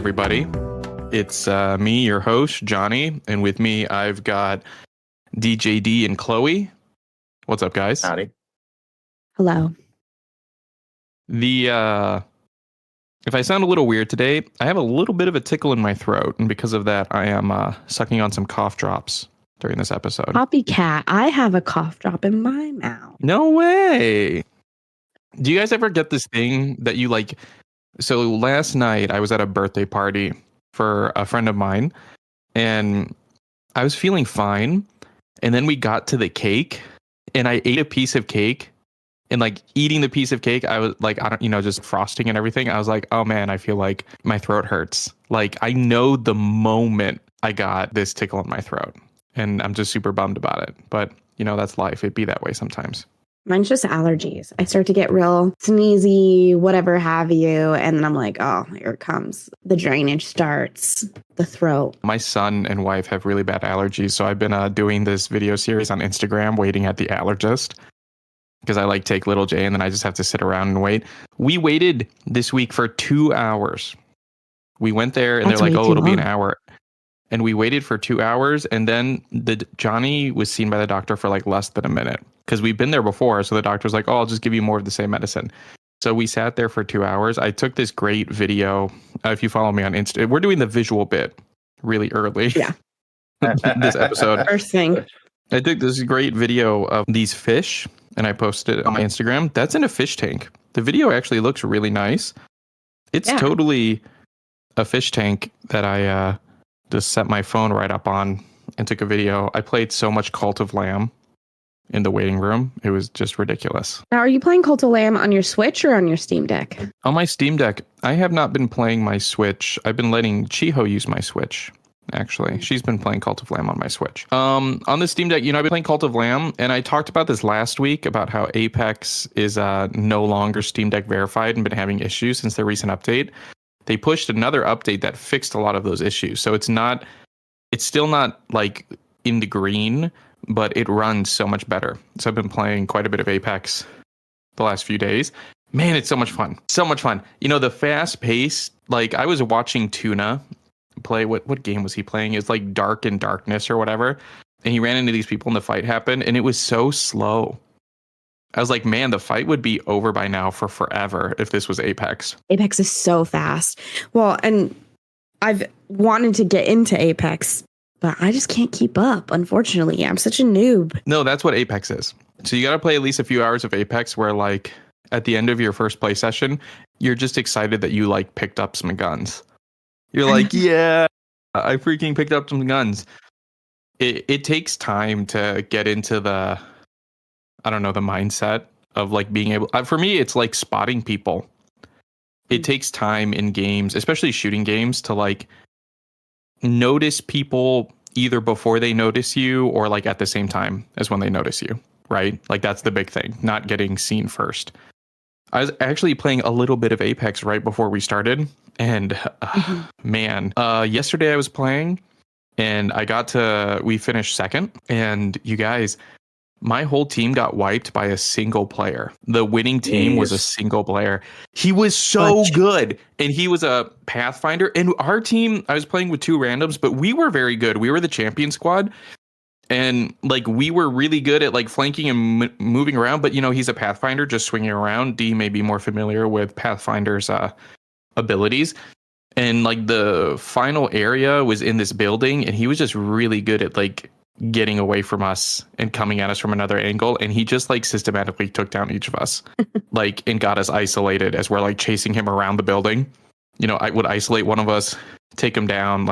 everybody. It's me, your host, Johnny, and with me, I've got DJD and Chloe. What's up, guys? Howdy. Hello. If I sound a little weird today, I have a little bit of a tickle in my throat, and because of that, I am sucking on some cough drops during this episode. Copycat. I have a cough drop in my mouth. No way. Do you guys ever get this thing that you like? So last night I was at a birthday party for a friend of mine, and I was feeling fine. And then we got to the cake, and I ate a piece of cake. And like eating the piece of cake, I was like, just frosting and everything. I was like, oh man, I feel like my throat hurts. Like I know the moment I got this tickle in my throat, and I'm just super bummed about it. But that's life. It'd be that way sometimes. Mine's just allergies. I start to get real sneezy, whatever have you. And then I'm like, oh, here it comes. The drainage starts, the throat. My son and wife have really bad allergies. So I've been doing this video series on Instagram, waiting at the allergist. Because I take little Jay and then I just have to sit around and wait. We waited this week for 2 hours. We went there and That's they're like, oh, it'll be an long. hour. And we waited for 2 hours. And then Johnny was seen by the doctor for less than a minute. Because we've been there before. So the doctor was like, oh, I'll just give you more of the same medicine. So we sat there for 2 hours. I took this great video. If you follow me on Insta, we're doing the visual bit really early. Yeah. This episode. First thing. I took this great video of these fish and I posted it on my Instagram. That's in a fish tank. The video actually looks really nice. It's totally a fish tank that I just set my phone right up on and took a video. I played so much Cult of Lamb in the waiting room. It was just ridiculous. Now, are you playing Cult of Lamb on your Switch or on your Steam Deck? On my Steam Deck, I have not been playing my Switch. I've been letting Chiho use my Switch. Actually, she's been playing Cult of Lamb on my Switch. On the Steam Deck, I've been playing Cult of Lamb, and I talked about this last week about how Apex is no longer Steam Deck verified and been having issues since their recent update. They pushed another update that fixed a lot of those issues. So it's still not in the green, but it runs so much better. So I've been playing quite a bit of Apex the last few days. Man, it's so much fun. So much fun. The fast pace, I was watching Tuna play, what game was he playing? It's Dark in Darkness or whatever. And he ran into these people and the fight happened and it was so slow. I was like, man, the fight would be over by now for forever if this was Apex. Apex is so fast. Well, and I've wanted to get into Apex, but I just can't keep up. Unfortunately, I'm such a noob. No, that's what Apex is. So you got to play at least a few hours of Apex where at the end of your first play session, you're just excited that you picked up some guns. You're like, yeah, I freaking picked up some guns. It takes time to get into the mindset of being able. For me, it's spotting people. It takes time in games, especially shooting games, to notice people either before they notice you or at the same time as when they notice you, right? That's the big thing, not getting seen first. I was actually playing a little bit of Apex right before we started. And man, yesterday I was playing and we finished second. And you guys, my whole team got wiped by a single player. The winning team was a single player. He was so good. And he was a Pathfinder. And our team, I was playing with two randoms, but we were very good. We were the champion squad. And we were really good at flanking and moving around. But, he's a Pathfinder just swinging around. D may be more familiar with Pathfinder's abilities. And the final area was in this building. And he was just really good at getting away from us and coming at us from another angle. And he just systematically took down each of us and got us isolated as we're chasing him around the building. I would isolate one of us, take him down.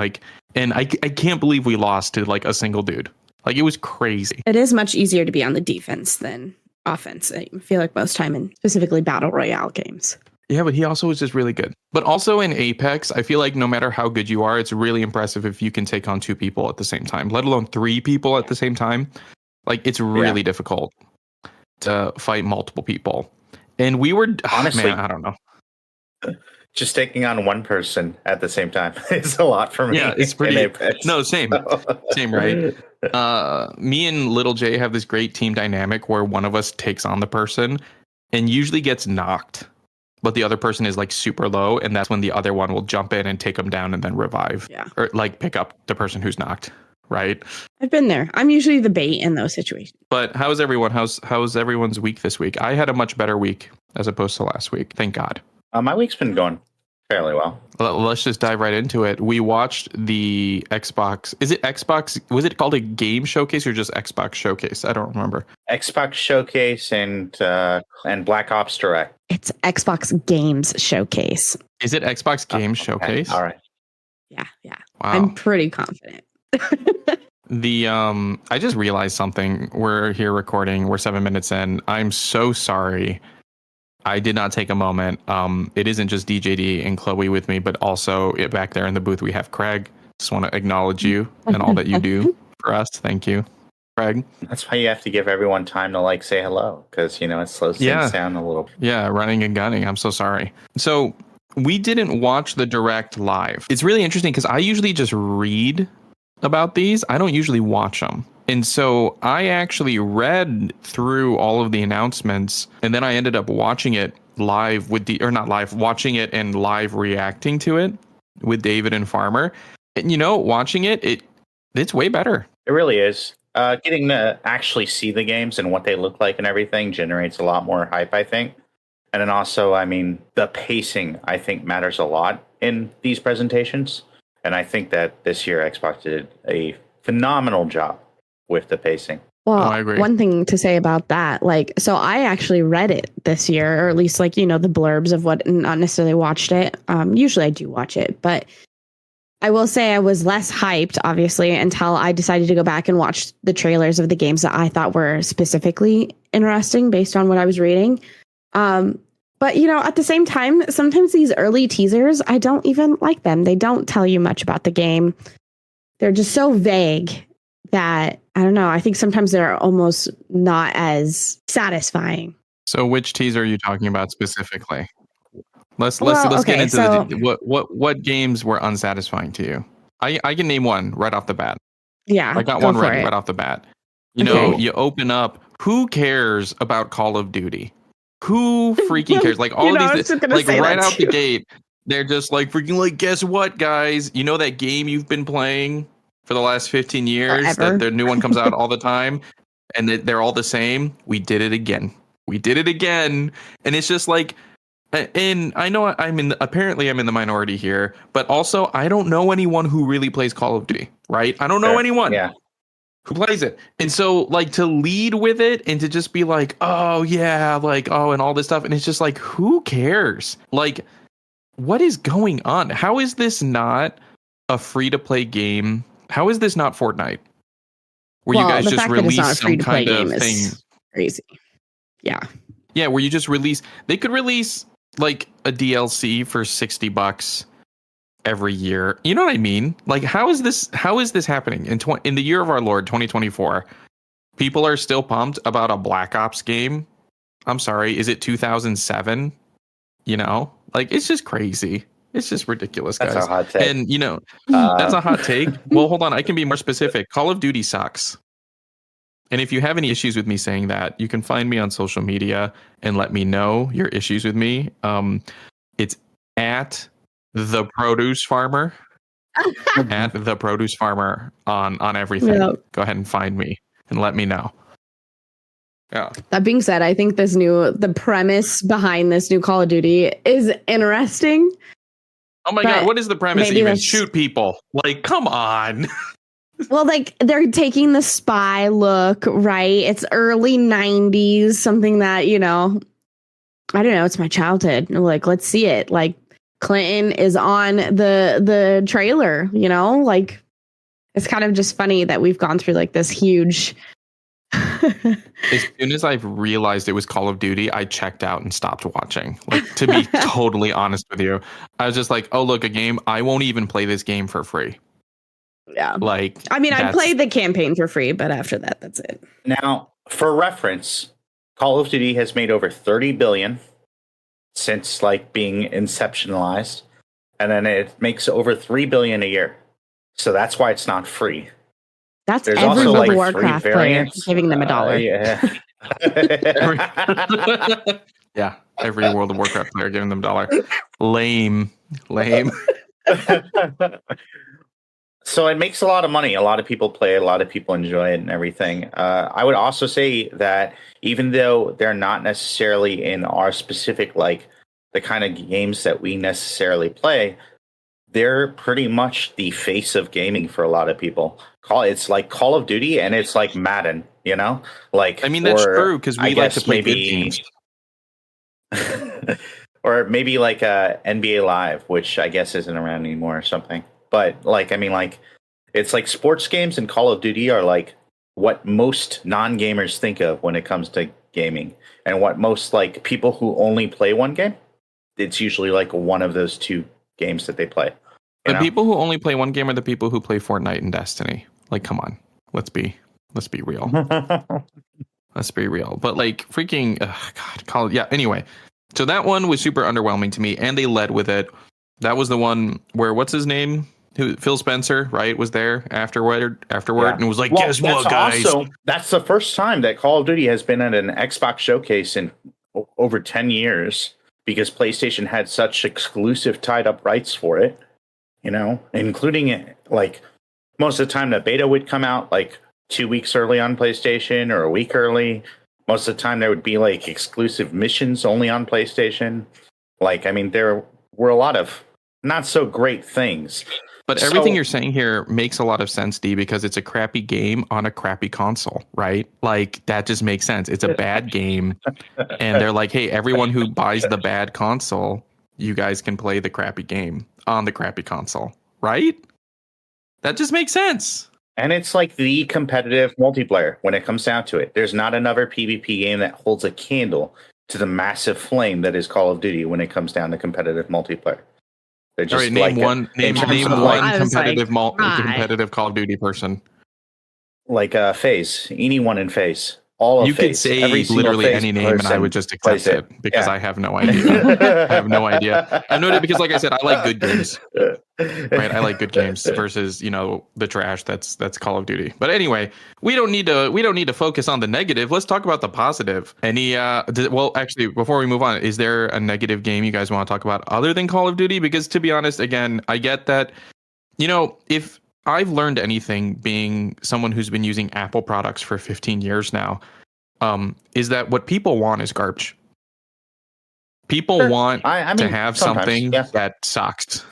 And I can't believe we lost to a single dude. It was crazy. It is much easier to be on the defense than offense. I feel like most time in specifically battle royale games. Yeah, but he also was just really good. But also in Apex, I feel like no matter how good you are, it's really impressive if you can take on two people at the same time, let alone three people at the same time. It's really difficult to fight multiple people. And we were, honestly, I don't know. Just taking on one person at the same time is a lot for me. Yeah, it's pretty. No, same, right? Me and Little J have this great team dynamic where one of us takes on the person and usually gets knocked. but the other person is like super low, and that's when the other one will jump in and take them down and then revive. Yeah. Or like pick up the person who's knocked, right? I've been there. I'm usually the bait in those situations. But how's everyone? How's everyone's week this week? I had a much better week as opposed to last week. Thank God. My week's been going fairly well. Let's just dive right into it. We watched the Xbox. Is it Xbox? Was it called a game showcase or just Xbox showcase? I don't remember. Xbox Showcase and Black Ops Direct. It's Xbox Games Showcase. Is it Xbox Game Okay. Showcase? All right. Yeah. Wow. I'm pretty confident. I just realized something. We're here recording. We're 7 minutes in. I'm so sorry. I did not take a moment. It isn't just DJD and Chloe with me, but also back there in the booth we have Craig. Just want to acknowledge you and all that you do for us. Thank you, Craig. That's why you have to give everyone time to like say hello, because it slows things down a little. Yeah, running and gunning. I'm so sorry. So we didn't watch the direct live. It's really interesting because I usually just read about these. I don't usually watch them. And so I actually read through all of the announcements, and then I ended up watching it live watching it and live reacting to it with David and Farmer. And watching it's way better. It really is. Getting to actually see the games and what they look like and everything generates a lot more hype, I think. And then also, the pacing, I think, matters a lot in these presentations. And I think that this year Xbox did a phenomenal job with the pacing. Well, I agree. One thing to say about that, so I actually read it this year, or at least the blurbs of what, not necessarily watched it. Usually I do watch it, but I will say I was less hyped, obviously, until I decided to go back and watch the trailers of the games that I thought were specifically interesting based on what I was reading. But, at the same time, sometimes these early teasers, I don't even like them. They don't tell you much about the game. They're just so vague that, I don't know, I think sometimes they're almost not as satisfying. So which teaser are you talking about specifically? Let's get into what games were unsatisfying to you. I can name one right off the bat. Yeah. I got one right off the bat. You open up, who cares about Call of Duty? Who freaking cares? Like all of these, like right out the gate, they're just like freaking like, guess what, guys? You know that game you've been playing for the last 15 years that the new one comes out all the time, and they're all the same. We did it again. And it's just like, and I know apparently I'm in the minority here, but also I don't know anyone who really plays Call of Duty, right? I don't know anyone. Yeah. Who plays it. And so like to lead with it and to just be like, oh yeah, like, oh, and all this stuff. And it's just like, who cares? Like, what is going on? How is this not a free to play game? How is this not Fortnite? Where you guys just release some kind of thing. Crazy. Yeah. Yeah, where you just they could release like a DLC for $60 every year. You know what I mean? Like, how is this happening in the year of our Lord 2024? People are still pumped about a Black Ops game. I'm sorry, is it 2007? Like, it's just crazy. It's just ridiculous, guys. That's a hot take. And that's a hot take. Well, hold on, I can be more specific. Call of Duty sucks. And if you have any issues with me saying that, you can find me on social media and let me know your issues with me. It's at the produce farmer at the produce farmer on everything. Yep. Go ahead and find me and let me know. Yeah. That being said, I think the premise behind this new Call of Duty is interesting. Oh my God, what is the premise even? Shoot people. Like, come on. Well, like they're taking the spy look, right? It's early 90s, something that, I don't know, it's my childhood. Like, let's see it. Like, Clinton is on the trailer, like it's kind of just funny that we've gone through like this huge. As soon as I've realized it was Call of Duty, I checked out and stopped watching. Like, to be totally honest with you, I was just like, oh, look, a game. I won't even play this game for free. Yeah. Like, I played the campaign for free, but after that, that's it. Now, for reference, Call of Duty has made over 30 billion since like being inceptionalized, and then it makes over 3 billion a year. So that's why it's not free. There's every also like Warcraft player giving them $1. Yeah. Yeah. Every World of Warcraft player giving them $1. Lame. So it makes a lot of money. A lot of people play it. A lot of people enjoy it and everything. I would also say that even though they're not necessarily in our specific, like the kind of games that we necessarily play, they're pretty much the face of gaming for a lot of people. It's like Call of Duty and it's like Madden, you know? Like, I mean, that's true because we I like guess to play good maybe games. or maybe like NBA Live, which I guess isn't around anymore or something. But like, I mean, like, it's like sports games and Call of Duty are like what most non-gamers think of when it comes to gaming, and what most like people who only play one game. It's usually like one of those two games that they play. The people who only play one game are the people who play Fortnite and Destiny. Like, come on, let's be real. Let's be real. But like, freaking, yeah. Anyway, so that one was super underwhelming to me, and they led with it. That was the one where what's his name? Phil Spencer, right, was there afterward, and was like, well, guess what, guys? Also, that's the first time that Call of Duty has been at an Xbox showcase in over 10 years because PlayStation had such exclusive tied up rights for it, you know, including it, like most of the time the beta would come out like 2 weeks early on PlayStation or a week early. Most of the time there would be like exclusive missions only on PlayStation. Like, I mean, there were a lot of not so great things. But everything you're saying here makes a lot of sense, D, because it's a crappy game on a crappy console, right? Like, that just makes sense. It's a bad game. And they're like, hey, everyone who buys the bad console, you guys can play the crappy game on the crappy console, right? That just makes sense. And it's like the competitive multiplayer when it comes down to it. There's not another PvP game that holds a candle to the massive flame that is Call of Duty when it comes down to competitive multiplayer. They're just name like one competitive Call of Duty person. Like FaZe, anyone in FaZe. All of you could say literally any name and I would just accept it because I have no idea. I have no idea. I know that because, like I said, I like good games. Right, I like good games versus, you know, the trash that's Call of Duty. But anyway, we don't need to focus on the negative. Let's talk about the positive. Well, actually, before we move on, is there a negative game you guys want to talk about other than Call of Duty? Because to be honest, again, I get that, you know, if I've learned anything being someone who's been using Apple products for 15 years now, is that what people want is garbage. People want to have something that sucks,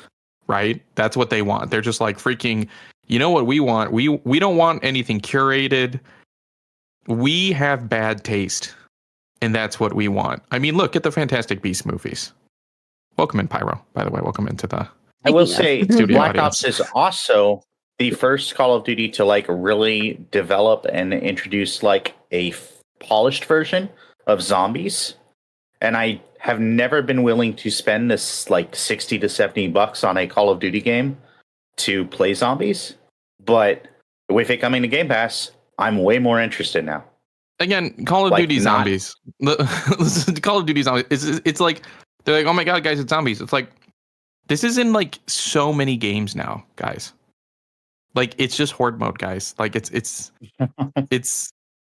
right? That's what they want. They're just like, freaking, you know what we want? We don't want anything curated. We have bad taste, and that's what we want. I mean, look at the Fantastic Beasts movies. Welcome in, Pyro, by the way. Welcome into the I will say Black audience. Ops is also the first Call of Duty to like really develop and introduce like a polished version of zombies. And I have never been willing to spend this like $60 to $70 on a Call of Duty game to play zombies. But with it coming to Game Pass, I'm way more interested now. Again, Call of Duty zombies. Call of Duty zombies. It's like, they're like, oh my God, guys, it's zombies. It's like, this is in like so many games now, guys. Like, it's just horde mode, guys. Like, it's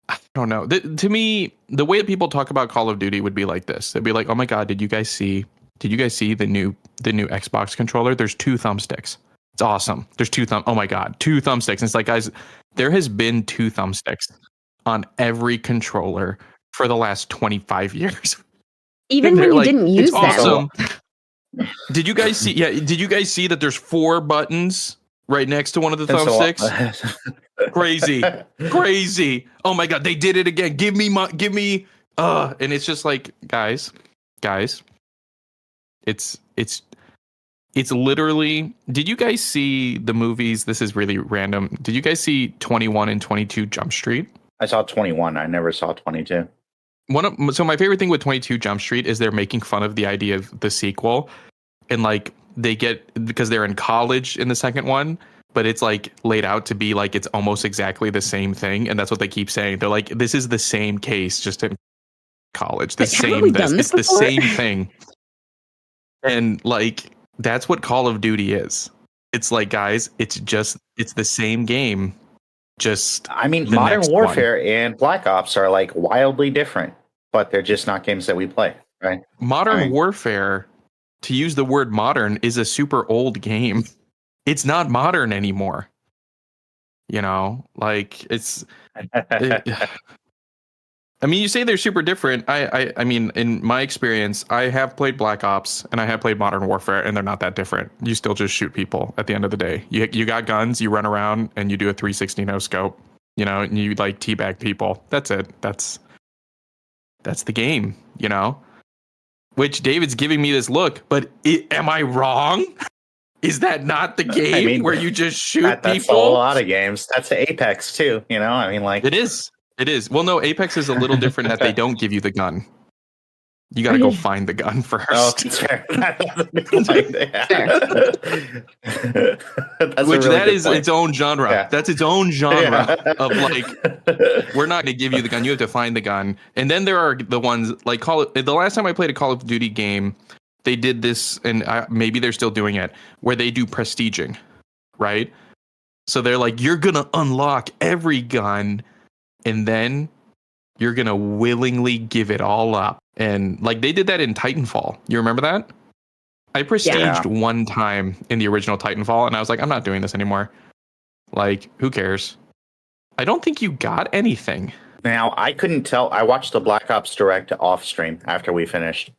I don't know. To me, the way that people talk about Call of Duty would be like this. They'd be like, "Oh my God, did you guys see the new Xbox controller? There's 2 thumbsticks. It's awesome. There's 2 oh my God, 2 thumbsticks." And it's like, guys, there has been 2 thumbsticks on every controller for the last 25 years. Even when you didn't use them. Awesome. Did you guys see? Yeah. Did you guys see that there's 4 buttons right next to one of the thumbsticks? Crazy. Oh my God, they did it again. Give me and it's just like, guys, it's literally, did you guys see the movies? This is really random. Did you guys see 21 and 22 Jump Street? I saw 21. I never saw 22. So my favorite thing with 22 Jump Street is they're making fun of the idea of the sequel, and like they get, because they're in college in the second one, but it's like laid out to be like it's almost exactly the same thing, and that's what they keep saying. They're like, this is the same case, just in college. It's the same thing. And like, that's what Call of Duty is. It's like, guys, it's the same game. Just, I mean, Modern Warfare and Black Ops are like wildly different, but they're just not games that we play. Right. Modern Right. Warfare, to use the word modern, is a super old game. It's not modern anymore. You know, like I mean, you say they're super different. I mean, in my experience, I have played Black Ops and I have played Modern Warfare, and they're not that different. You still just shoot people at the end of the day. You got guns, you run around, and you do a 360 no scope. You know, and you like teabag people. That's it. That's the game. You know, which David's giving me this look, but am I wrong? Is that not the game I mean, where you just shoot that's a people? lot of games. That's Apex too. You know, I mean, like It is. It is. Well, no, Apex is a little different that they don't give you the gun. You got to go find the gun first. Oh, that's fair. That's Which really that is point. its own genre. Yeah. That's its own genre Yeah. of like, we're not going to give you the gun. You have to find the gun. And then there are the ones like the last time I played a Call of Duty game, they did this, and maybe they're still doing it, where they do prestiging, right? So they're like, you're going to unlock every gun, and then you're going to willingly give it all up. And like they did that in Titanfall. You remember that? I prestiged one time in the original Titanfall, and I was like, I'm not doing this anymore. Like, who cares? I don't think you got anything. Now, I couldn't tell. I watched the Black Ops Direct off stream after we finished.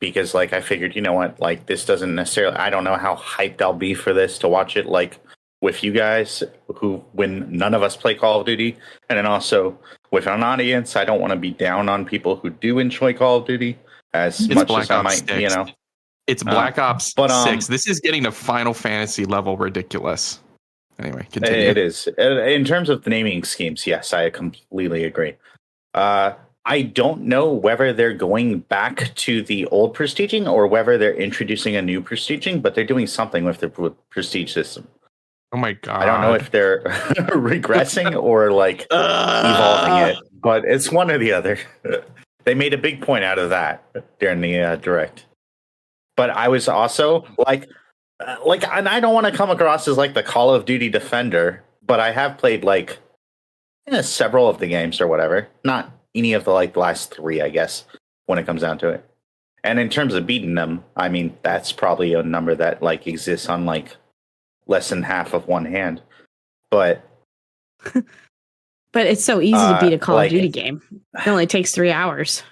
Because like I figured, you know what, like this doesn't necessarily, I don't know how hyped I'll be for this to watch it like with you guys when none of us play Call of Duty, and then also with an audience. I don't want to be down on people who do enjoy Call of Duty as much as I might, 6. you know. It's Black Ops 6. This is getting to Final Fantasy level ridiculous. Anyway, continue. It is. In terms of the naming schemes, yes, I completely agree. I don't know whether they're going back to the old prestiging or whether they're introducing a new prestiging, but they're doing something with the prestige system. Oh my god! I don't know if they're regressing or like evolving it, but it's one or the other. They made a big point out of that during the direct. But I was also like, and I don't want to come across as like the Call of Duty defender, but I have played like several of the games or whatever. Not any of the like last 3, I guess, when it comes down to it. And in terms of beating them, I mean, that's probably a number that like exists on like less than half of one hand. But but it's so easy to beat a Call of Duty game. It only takes 3 hours.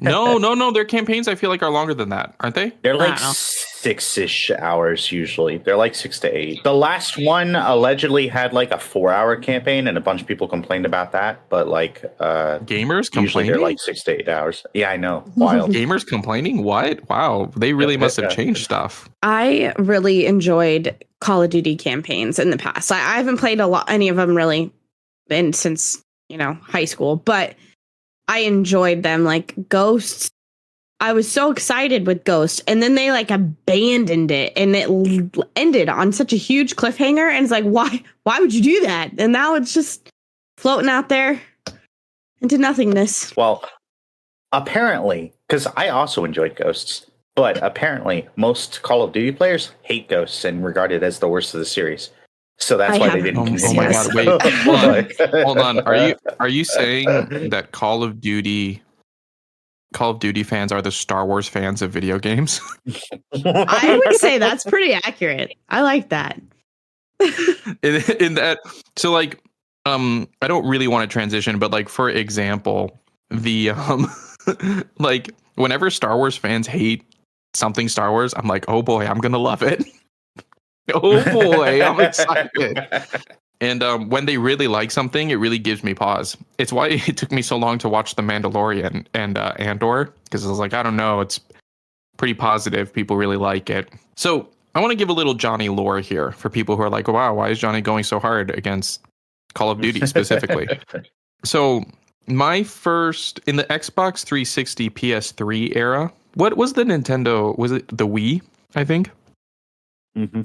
No. Their campaigns, I feel like, are longer than that, aren't they? They're like 6-ish hours usually. They're like 6 to 8. The last one allegedly had like a 4-hour campaign, and a bunch of people complained about that. But like gamers usually complaining, they're like 6 to 8 hours. Yeah, I know. Wild. Gamers complaining? What? Wow, they really must have changed stuff. I really enjoyed Call of Duty campaigns in the past. I haven't played any of them really since high school, but I enjoyed them. Like Ghosts, I was so excited with Ghost, and then they like abandoned it, and it ended on such a huge cliffhanger. And it's like, why would you do that? And now it's just floating out there into nothingness. Well, apparently, because I also enjoyed Ghosts, but apparently most Call of Duty players hate Ghosts and regard it as the worst of the series. So that's why they didn't continue. Oh my god! Wait, hold on. Are you saying that Call of Duty fans are the Star Wars fans of video games? I would say that's pretty accurate. I like that. in that, so like, I don't really want to transition, but like for example, the like whenever Star Wars fans hate something Star Wars, I'm like, oh boy, I'm gonna love it. Oh boy, I'm excited. And when they really like something, it really gives me pause. It's why it took me so long to watch The Mandalorian and Andor, because I was like, I don't know, it's pretty positive. People really like it. So I want to give a little Johnny lore here for people who are like, wow, why is Johnny going so hard against Call of Duty specifically? So my first, in the Xbox 360 PS3 era, what was the Nintendo? Was it the Wii, I think? Mm-hmm.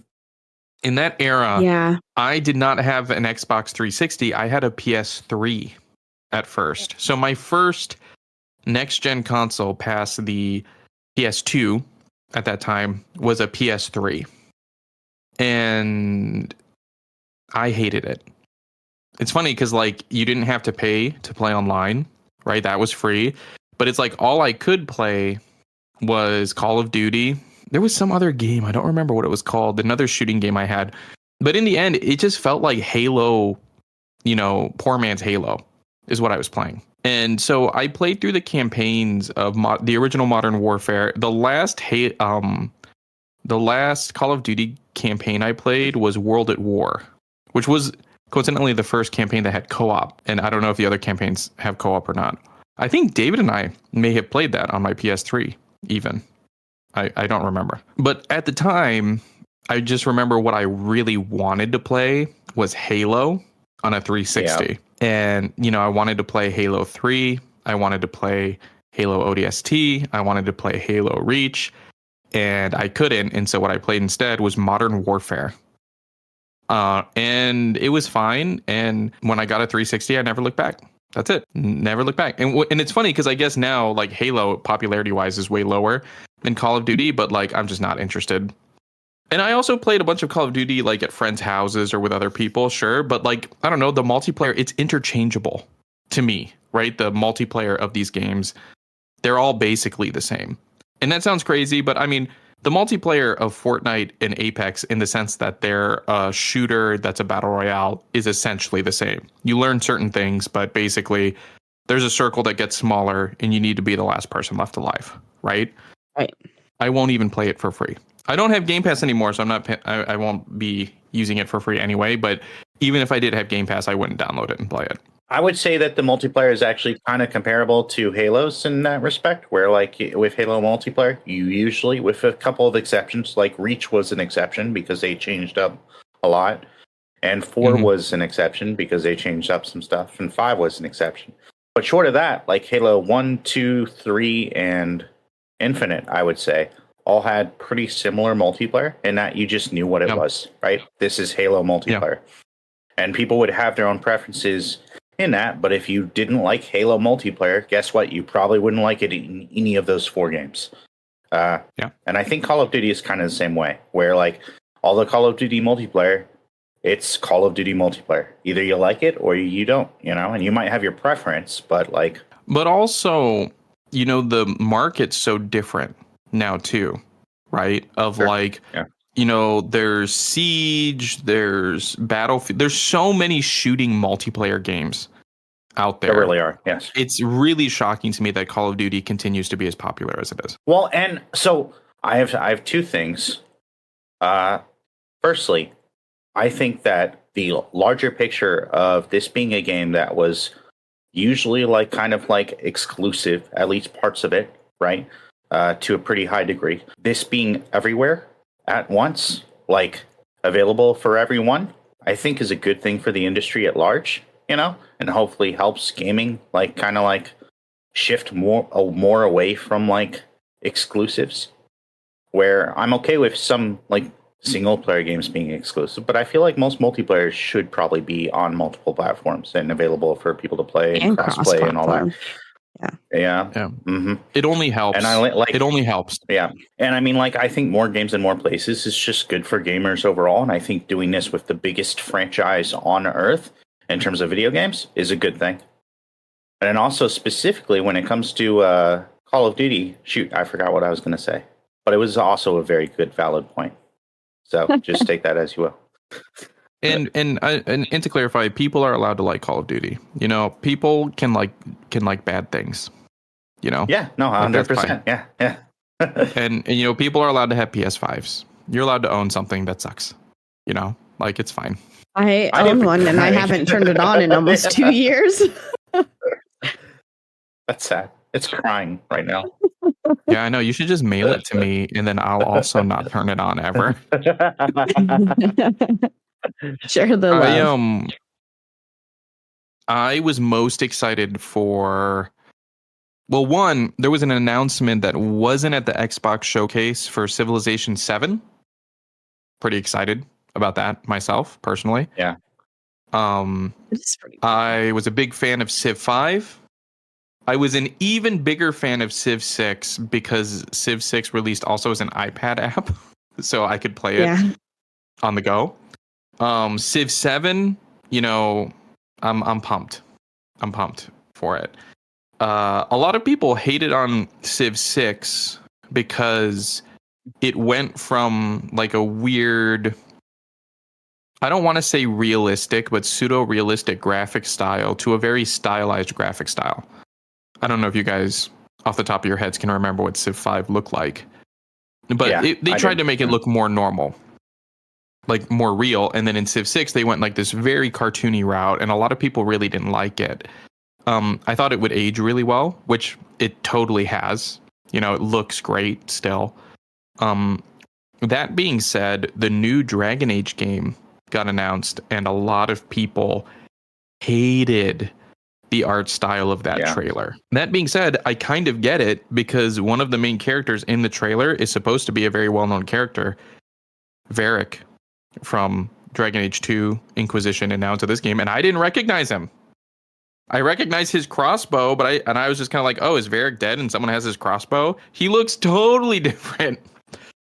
In that era, yeah, I did not have an Xbox 360. I had a PS3 at first. So my first next-gen console past the PS2 at that time was a PS3. And I hated it. It's funny because like you didn't have to pay to play online, right? That was free. But it's like all I could play was Call of Duty. There was some other game. I don't remember what it was called. Another shooting game I had. But in the end, it just felt like Halo, poor man's Halo is what I was playing. And so I played through the campaigns of the original Modern Warfare. The last Call of Duty campaign I played was World at War, which was coincidentally the first campaign that had co-op. And I don't know if the other campaigns have co-op or not. I think David and I may have played that on my PS3 even. I don't remember. But at the time, I just remember what I really wanted to play was Halo on a 360. Yeah. And, I wanted to play Halo 3. I wanted to play Halo ODST. I wanted to play Halo Reach. And I couldn't. And so what I played instead was Modern Warfare. And it was fine. And when I got a 360, I never looked back. That's it. Never looked back. And it's funny because I guess now, like, Halo popularity wise is way lower than Call of Duty, but like I'm just not interested. And I also played a bunch of Call of Duty like at friends' houses or with other people, sure, but like I don't know, the multiplayer, it's interchangeable to me, right? The multiplayer of these games, they're all basically the same. And that sounds crazy, but I mean, the multiplayer of Fortnite and Apex in the sense that they're a shooter that's a battle royale is essentially the same. You learn certain things, but basically there's a circle that gets smaller and you need to be the last person left alive, right? Right. I won't even play it for free. I don't have Game Pass anymore, so I won't be using it for free anyway. But even if I did have Game Pass, I wouldn't download it and play it. I would say that the multiplayer is actually kind of comparable to Halo's in that respect, where like with Halo multiplayer, you usually, with a couple of exceptions, like Reach was an exception because they changed up a lot, and 4 was an exception because they changed up some stuff, and 5 was an exception. But short of that, like Halo 1, 2, 3, and Infinite, I would say, all had pretty similar multiplayer in that you just knew what it was, right? This is Halo multiplayer. And people would have their own preferences in that, but if you didn't like Halo multiplayer, guess what? You probably wouldn't like it in any of those 4 games. And I think Call of Duty is kind of the same way, where like all the Call of Duty multiplayer, it's Call of Duty multiplayer. Either you like it or you don't, and you might have your preference, but like... But also, the market's so different now too, right? Of there's Siege, there's Battlefield, there's so many shooting multiplayer games out there. There really are, yes. It's really shocking to me that Call of Duty continues to be as popular as it is. Well, and so I have 2 things. Firstly, I think that the larger picture of this being a game that was usually like kind of like exclusive, at least parts of it, right? To a pretty high degree. This being everywhere at once, like available for everyone, I think is a good thing for the industry at large, and hopefully helps gaming like kind of like shift more away from like exclusives, where I'm okay with some like single player games being exclusive, but I feel like most multiplayer should probably be on multiple platforms and available for people to play and cross-play and all that. Yeah. Mm-hmm. It only helps. And it only helps. Yeah. And I mean, like, I think more games in more places is just good for gamers overall. And I think doing this with the biggest franchise on earth in terms of video games is a good thing. And then also specifically when it comes to Call of Duty, shoot, I forgot what I was going to say, but it was also a very good, valid point. So just take that as you will. And to clarify, people are allowed to like Call of Duty. People can like bad things. Yeah, no, 100%. Yeah. and people are allowed to have PS5s. You're allowed to own something that sucks. It's fine. I own one and I haven't turned it on in almost 2 years. That's sad. It's crying right now. Yeah, I know. You should just mail it to me, and then I'll also not turn it on ever. Share the love. I was most excited for... Well, one, there was an announcement that wasn't at the Xbox showcase for Civilization 7. Pretty excited about that myself, personally. Yeah. I was a big fan of Civ 5. I was an even bigger fan of Civ 6 because Civ 6 released also as an iPad app, so I could play it on the go. Civ 7, I'm pumped. I'm pumped for it. a lot of people hated on Civ 6 because it went from like a weird, I don't want to say realistic, but pseudo-realistic graphic style to a very stylized graphic style. I don't know if you guys, off the top of your heads, can remember what Civ 5 looked like. But they tried to make it look more normal, like more real. And then in Civ 6, they went like this very cartoony route, and a lot of people really didn't like it. I thought it would age really well, which it totally has. You know, it looks great still. That being said, the new Dragon Age game got announced, and a lot of people hated the art style of that trailer. That being said, I kind of get it, because one of the main characters in the trailer is supposed to be a very well-known character, Varric from Dragon Age 2 Inquisition, and now into this game, and I didn't recognize him. I recognize his crossbow, but I was just kind of like, oh, is Varric dead and someone has his crossbow? He looks totally different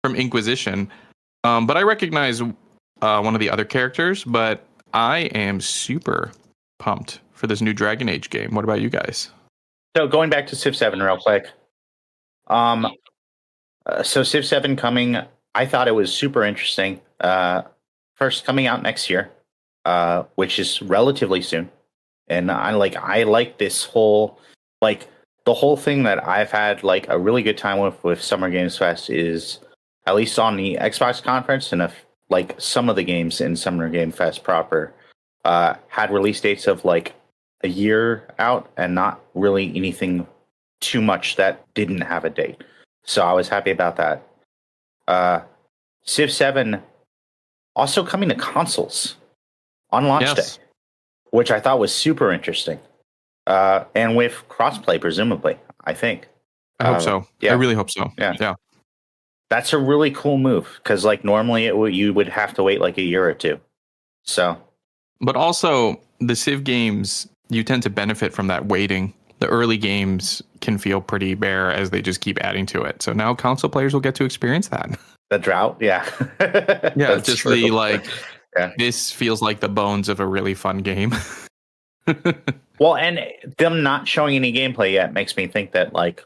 from Inquisition. But I recognize one of the other characters, but I am super pumped for this new Dragon Age game. What about you guys? So going back to Civ 7 real quick. So Civ 7 coming, I thought it was super interesting. First coming out next year, which is relatively soon. And I like this whole, like, the whole thing that I've had like a really good time with Summer Games Fest is, at least on the Xbox conference, and like some of the games in Summer Game Fest proper had release dates of like a year out, and not really anything too much that didn't have a date. So I was happy about that. Civ 7 also coming to consoles on launch day, which I thought was super interesting. And with crossplay, presumably, I think. I hope so. Yeah. I really hope so. Yeah. That's a really cool move, because like normally you would have to wait like a year or two. So, but also the Civ games, you tend to benefit from that waiting. The early games can feel pretty bare as they just keep adding to it. So now console players will get to experience that. The drought, yeah. Yeah, just true. The like, this feels like the bones of a really fun game. Well, and them not showing any gameplay yet makes me think that like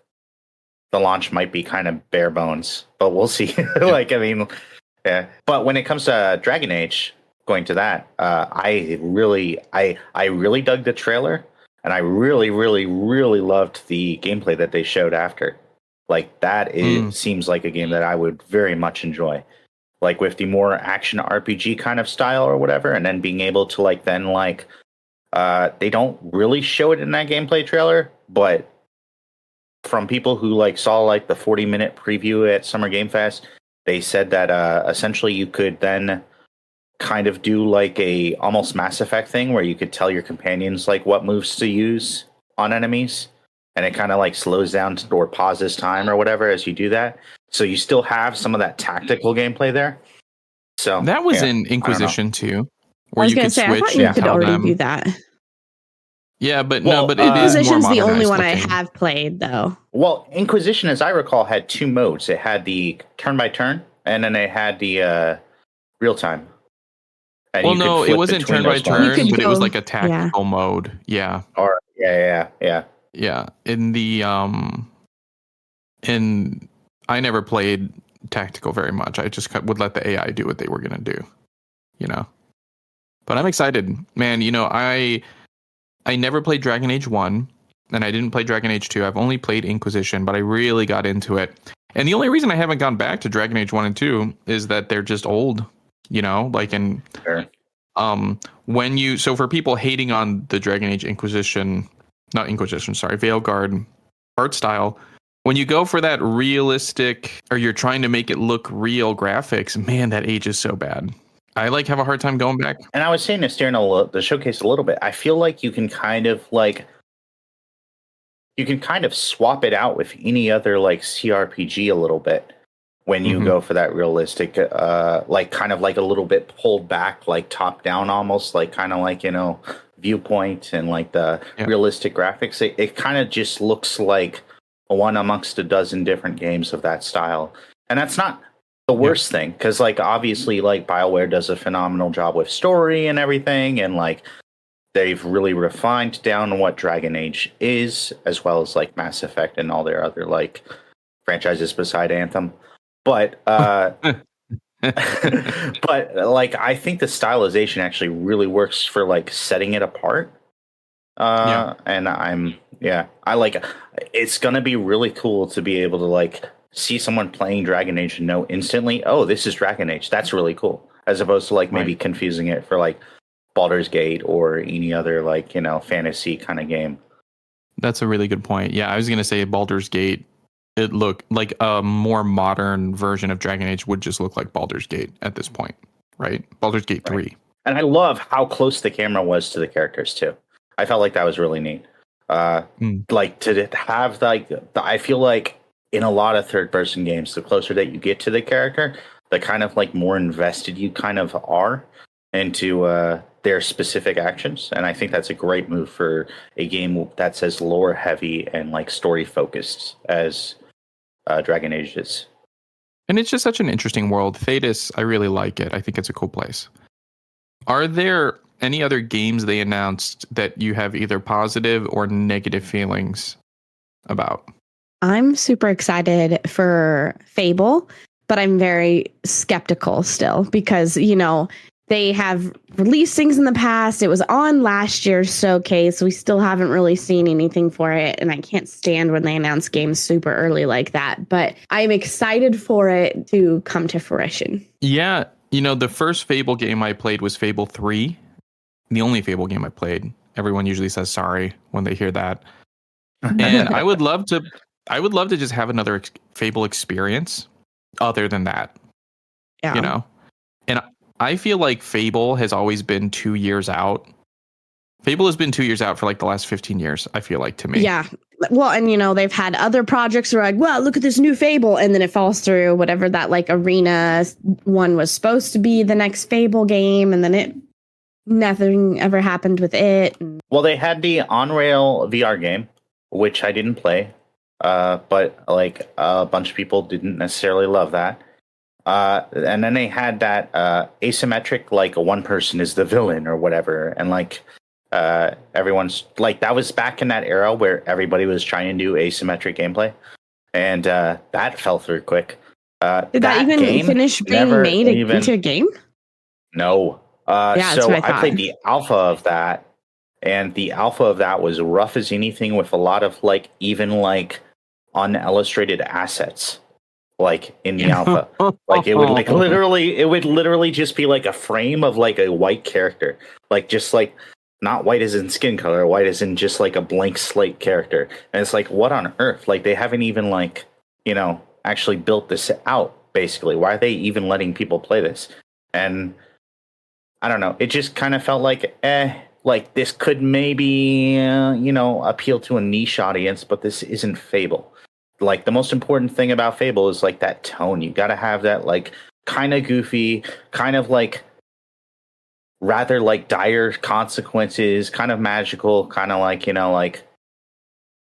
the launch might be kind of bare bones, but we'll see. Like, I mean, yeah. But when it comes to Dragon Age, going to that, I really dug the trailer, and I really loved the gameplay that they showed after. Like, that seems like a game that I would very much enjoy. Like, with the more action RPG kind of style or whatever, and then being able to like then like they don't really show it in that gameplay trailer, but from people who like saw like the 40-minute preview at Summer Game Fest, they said that essentially you could then kind of do like a almost Mass Effect thing where you could tell your companions like what moves to use on enemies, and it kind of like slows down or pauses time or whatever as you do that. So you still have some of that tactical gameplay there. So that was in Inquisition too, where you could switch. I thought you could already do that. Yeah, but no, but it is Inquisition's more the only one looking. I have played, though. Well, Inquisition, as I recall, had two modes. It had the turn by turn, and then it had the real time. And well, no, it wasn't turn by turn, but it was like a tactical mode. Yeah. Or yeah. In the I never played tactical very much. I just would let the AI do what they were gonna do, you know. But I'm excited, man. You know, I never played Dragon Age 1, and I didn't play Dragon Age 2. I've only played Inquisition, but I really got into it. And the only reason I haven't gone back to Dragon Age 1 and 2 is that they're just old, you know? Like, in so for people hating on the Dragon Age Veilguard art style, when you go for that realistic, or you're trying to make it look real graphics, man, that ages so bad. I like have a hard time going back. And I was saying this during the showcase a little bit. I feel like you can kind of swap it out with any other like CRPG a little bit when you go for that realistic, like kind of like a little bit pulled back, like top down almost, like kind of like, you know, viewpoint and like the realistic graphics. It kind of just looks like one amongst a dozen different games of that style, and that's not the worst thing, because like obviously like BioWare does a phenomenal job with story and everything, and like they've really refined down what Dragon Age is, as well as like Mass Effect and all their other like franchises beside Anthem. But but like I think the stylization actually really works for like setting it apart. And I like it's gonna be really cool to be able to like see someone playing Dragon Age and know instantly, oh, this is Dragon Age. That's really cool. As opposed to like maybe confusing it for like Baldur's Gate or any other like, fantasy kind of game. That's a really good point. Yeah, I was gonna say Baldur's Gate. It looked like a more modern version of Dragon Age would just look like Baldur's Gate at this point, right? Baldur's Gate 3. And I love how close the camera was to the characters too. I felt like that was really neat. Like to have I feel like in a lot of third-person games, the closer that you get to the character, the kind of like more invested you kind of are into their specific actions. And I think that's a great move for a game that's as lore heavy and like story focused as Dragon Age is. And it's just such an interesting world. Thetis, I really like it. I think it's a cool place. Are there any other games they announced that you have either positive or negative feelings about? I'm super excited for Fable, but I'm very skeptical still because, they have released things in the past. It was on last year's showcase. We still haven't really seen anything for it. And I can't stand when they announce games super early like that. But I'm excited for it to come to fruition. Yeah. The first Fable game I played was Fable 3. The only Fable game I played. Everyone usually says sorry when they hear that. And I would love to just have another Fable experience other than that. Yeah. And I feel like Fable has always been 2 years out. Fable has been 2 years out for like the last 15 years, I feel like, to me. Yeah. Well, and they've had other projects where like, well, look at this new Fable, and then it falls through. Whatever that like Arena one was supposed to be the next Fable game, and then nothing ever happened with it. Well, they had the on-rail VR game, which I didn't play, but like a bunch of people didn't necessarily love that. And then they had that asymmetric, like one person is the villain or whatever, and like everyone's like that was back in that era where everybody was trying to do asymmetric gameplay, and that fell through quick. Did that even finish being made into a game? No. Yeah, so I played the alpha of that, and the alpha of that was rough as anything with a lot of like even like unillustrated assets. Like in the alpha, like it would literally just be like a frame of like a white character, like just like not white as in skin color, white as in just like a blank slate character. And it's like, what on earth? Like they haven't even like, actually built this out basically. Why are they even letting people play this? And I don't know. It just kind of felt like, like this could maybe, appeal to a niche audience, but this isn't Fable. Like the most important thing about Fable is like that tone. You got to have that like kind of goofy, kind of like rather like dire consequences, kind of magical, kind of like, like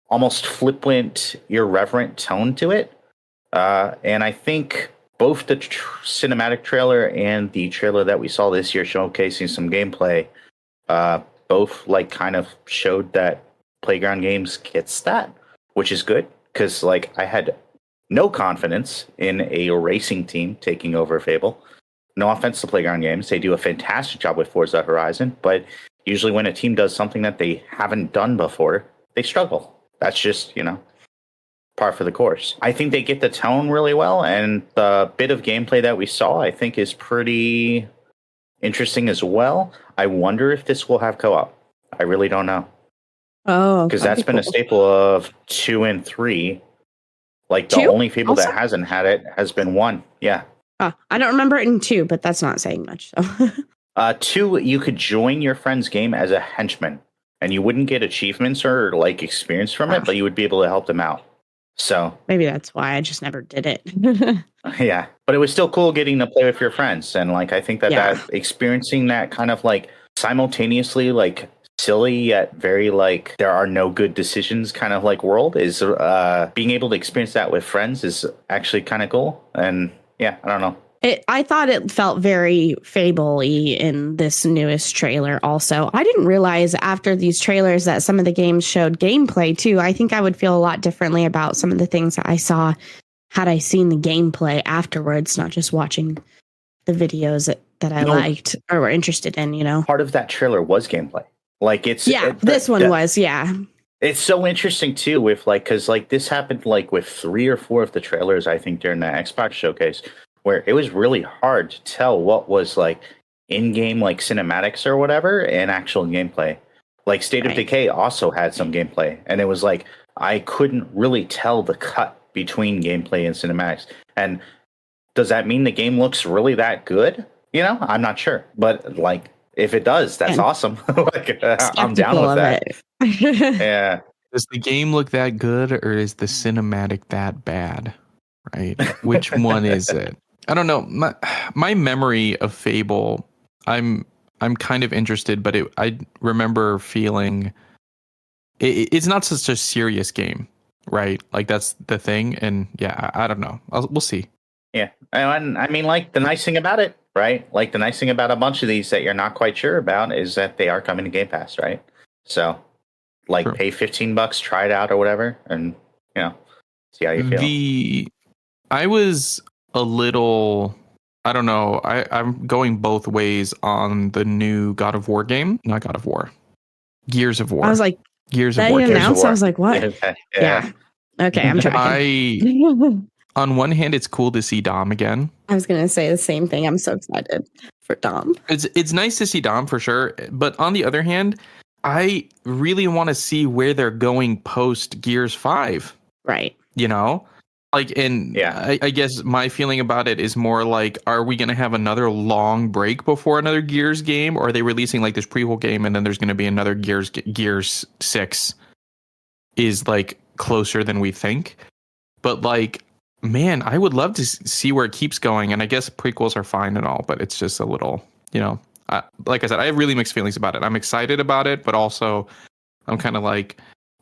almost flippant, irreverent tone to it. And I think both the cinematic trailer and the trailer that we saw this year showcasing some gameplay, both like kind of showed that Playground Games gets that, which is good. Because, like, I had no confidence in a racing team taking over Fable. No offense to Playground Games. They do a fantastic job with Forza Horizon. But usually when a team does something that they haven't done before, they struggle. That's just, par for the course. I think they get the tone really well. And the bit of gameplay that we saw, I think, is pretty interesting as well. I wonder if this will have co-op. I really don't know. Oh, because that's been a staple of 2 and 3. Like the only Fable that hasn't had it has been 1. Yeah. I don't remember it in 2, but that's not saying much. So. 2, you could join your friend's game as a henchman, and you wouldn't get achievements or like experience from it, but you would be able to help them out. So maybe that's why I just never did it. Yeah, but it was still cool getting to play with your friends, and like I think that experiencing that kind of like simultaneously like silly yet very like there are no good decisions kind of like world is being able to experience that with friends is actually kind of cool. And yeah, I don't know. I thought it felt very Fable-y in this newest trailer also. I didn't realize after these trailers that some of the games showed gameplay too. I think I would feel a lot differently about some of the things that I saw had I seen the gameplay afterwards, not just watching the videos that I liked or were interested in, Part of that trailer was gameplay. Like this one was. It's so interesting too with because this happened with 3 or 4 of the trailers, I think, during the Xbox showcase, where it was really hard to tell what was in-game cinematics or whatever and actual gameplay. State of Decay also had some gameplay, and it was I couldn't really tell the cut between gameplay and cinematics. And does that mean the game looks really that good? I'm not sure, but if it does, that's awesome. I'm down with that. Yeah. Does the game look that good, or is the cinematic that bad? Right? Which one is it? I don't know. My memory of Fable, I'm kind of interested, but I remember feeling it's not such a serious game, right? That's the thing, and yeah, I don't know. We'll see. Yeah, and I mean, the nice thing about it, right? The nice thing about a bunch of these that you're not quite sure about is that they are coming to Game Pass, right? So, True. Pay $15, try it out or whatever, and see how you feel. I was a little, I don't know. I'm going both ways on the new God of War game, not God of War, Gears of War. I was like, Gears of War. Announced, I was like, what? Yeah. Okay, I'm tracking. On one hand, it's cool to see Dom again. I was going to say the same thing. I'm so excited for Dom. It's nice to see Dom for sure. But on the other hand, I really want to see where they're going post Gears 5. Right. I guess my feeling about it is more are we going to have another long break before another Gears game? Or are they releasing this prequel game and then there's going to be another Gears 6 is closer than we think? But man, I would love to see where it keeps going. And I guess prequels are fine and all, but it's just a little, like I said, I have really mixed feelings about it. I'm excited about it, but also I'm kind of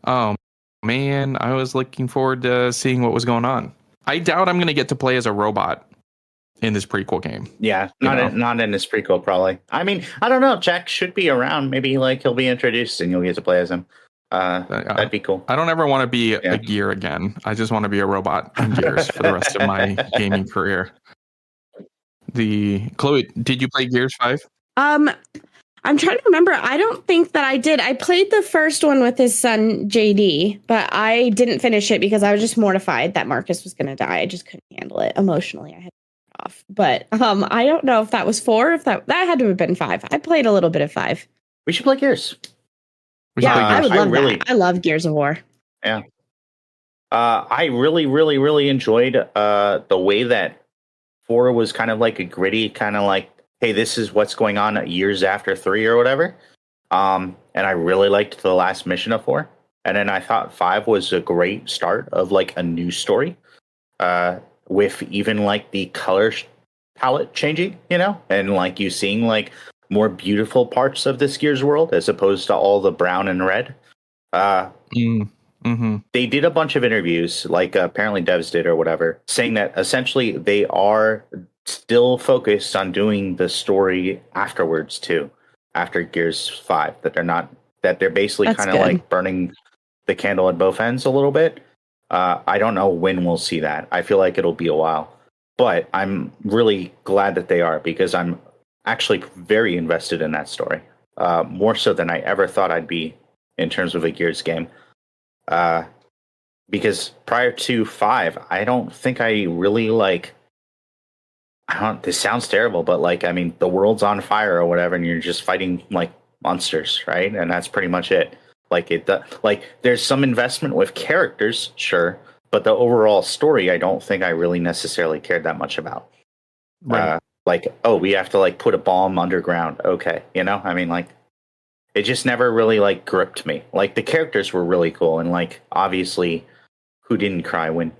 oh man, I was looking forward to seeing what was going on. I doubt I'm going to get to play as a robot in this prequel game. Yeah, not in this prequel, probably. I mean, I don't know. Jack should be around. Maybe he'll be introduced and you'll get to play as him. That'd be cool. I don't ever want to be a Gear again. I just want to be a robot in Gears for the rest of my gaming career. Chloe, did you play Gears 5? I'm trying to remember. I don't think that I did. I played the first one with his son JD, but I didn't finish it because I was just mortified that Marcus was going to die. I just couldn't handle it emotionally. I had to turn it off. But I don't know if that was 4. If that had to have been 5. I played a little bit of 5. We should play Gears. I would love that. I love Gears of War. Yeah. I really, really, really enjoyed the way that 4 was kind of a gritty, kind of hey, this is what's going on years after 3 or whatever. And I really liked the last mission of 4. And then I thought 5 was a great start of a new story. With even the color palette changing, and you seeing more beautiful parts of this Gears world as opposed to all the brown and red. They did a bunch of interviews, apparently devs did or whatever, saying that essentially they are still focused on doing the story afterwards too, after Gears 5. That they're basically kind of burning the candle at both ends a little bit. I don't know when we'll see that. I feel like it'll be a while, but I'm really glad that they are, because I'm actually very invested in that story, more so than I ever thought I'd be in terms of a Gears game. Because prior to 5, I don't think I really this sounds terrible, but the world's on fire or whatever, and you're just fighting monsters, right? And that's pretty much it. There's some investment with characters, sure, but the overall story, I don't think I really necessarily cared that much about. Right. We have to put a bomb underground. Okay. It just never really gripped me. The characters were really cool. And obviously who didn't cry when,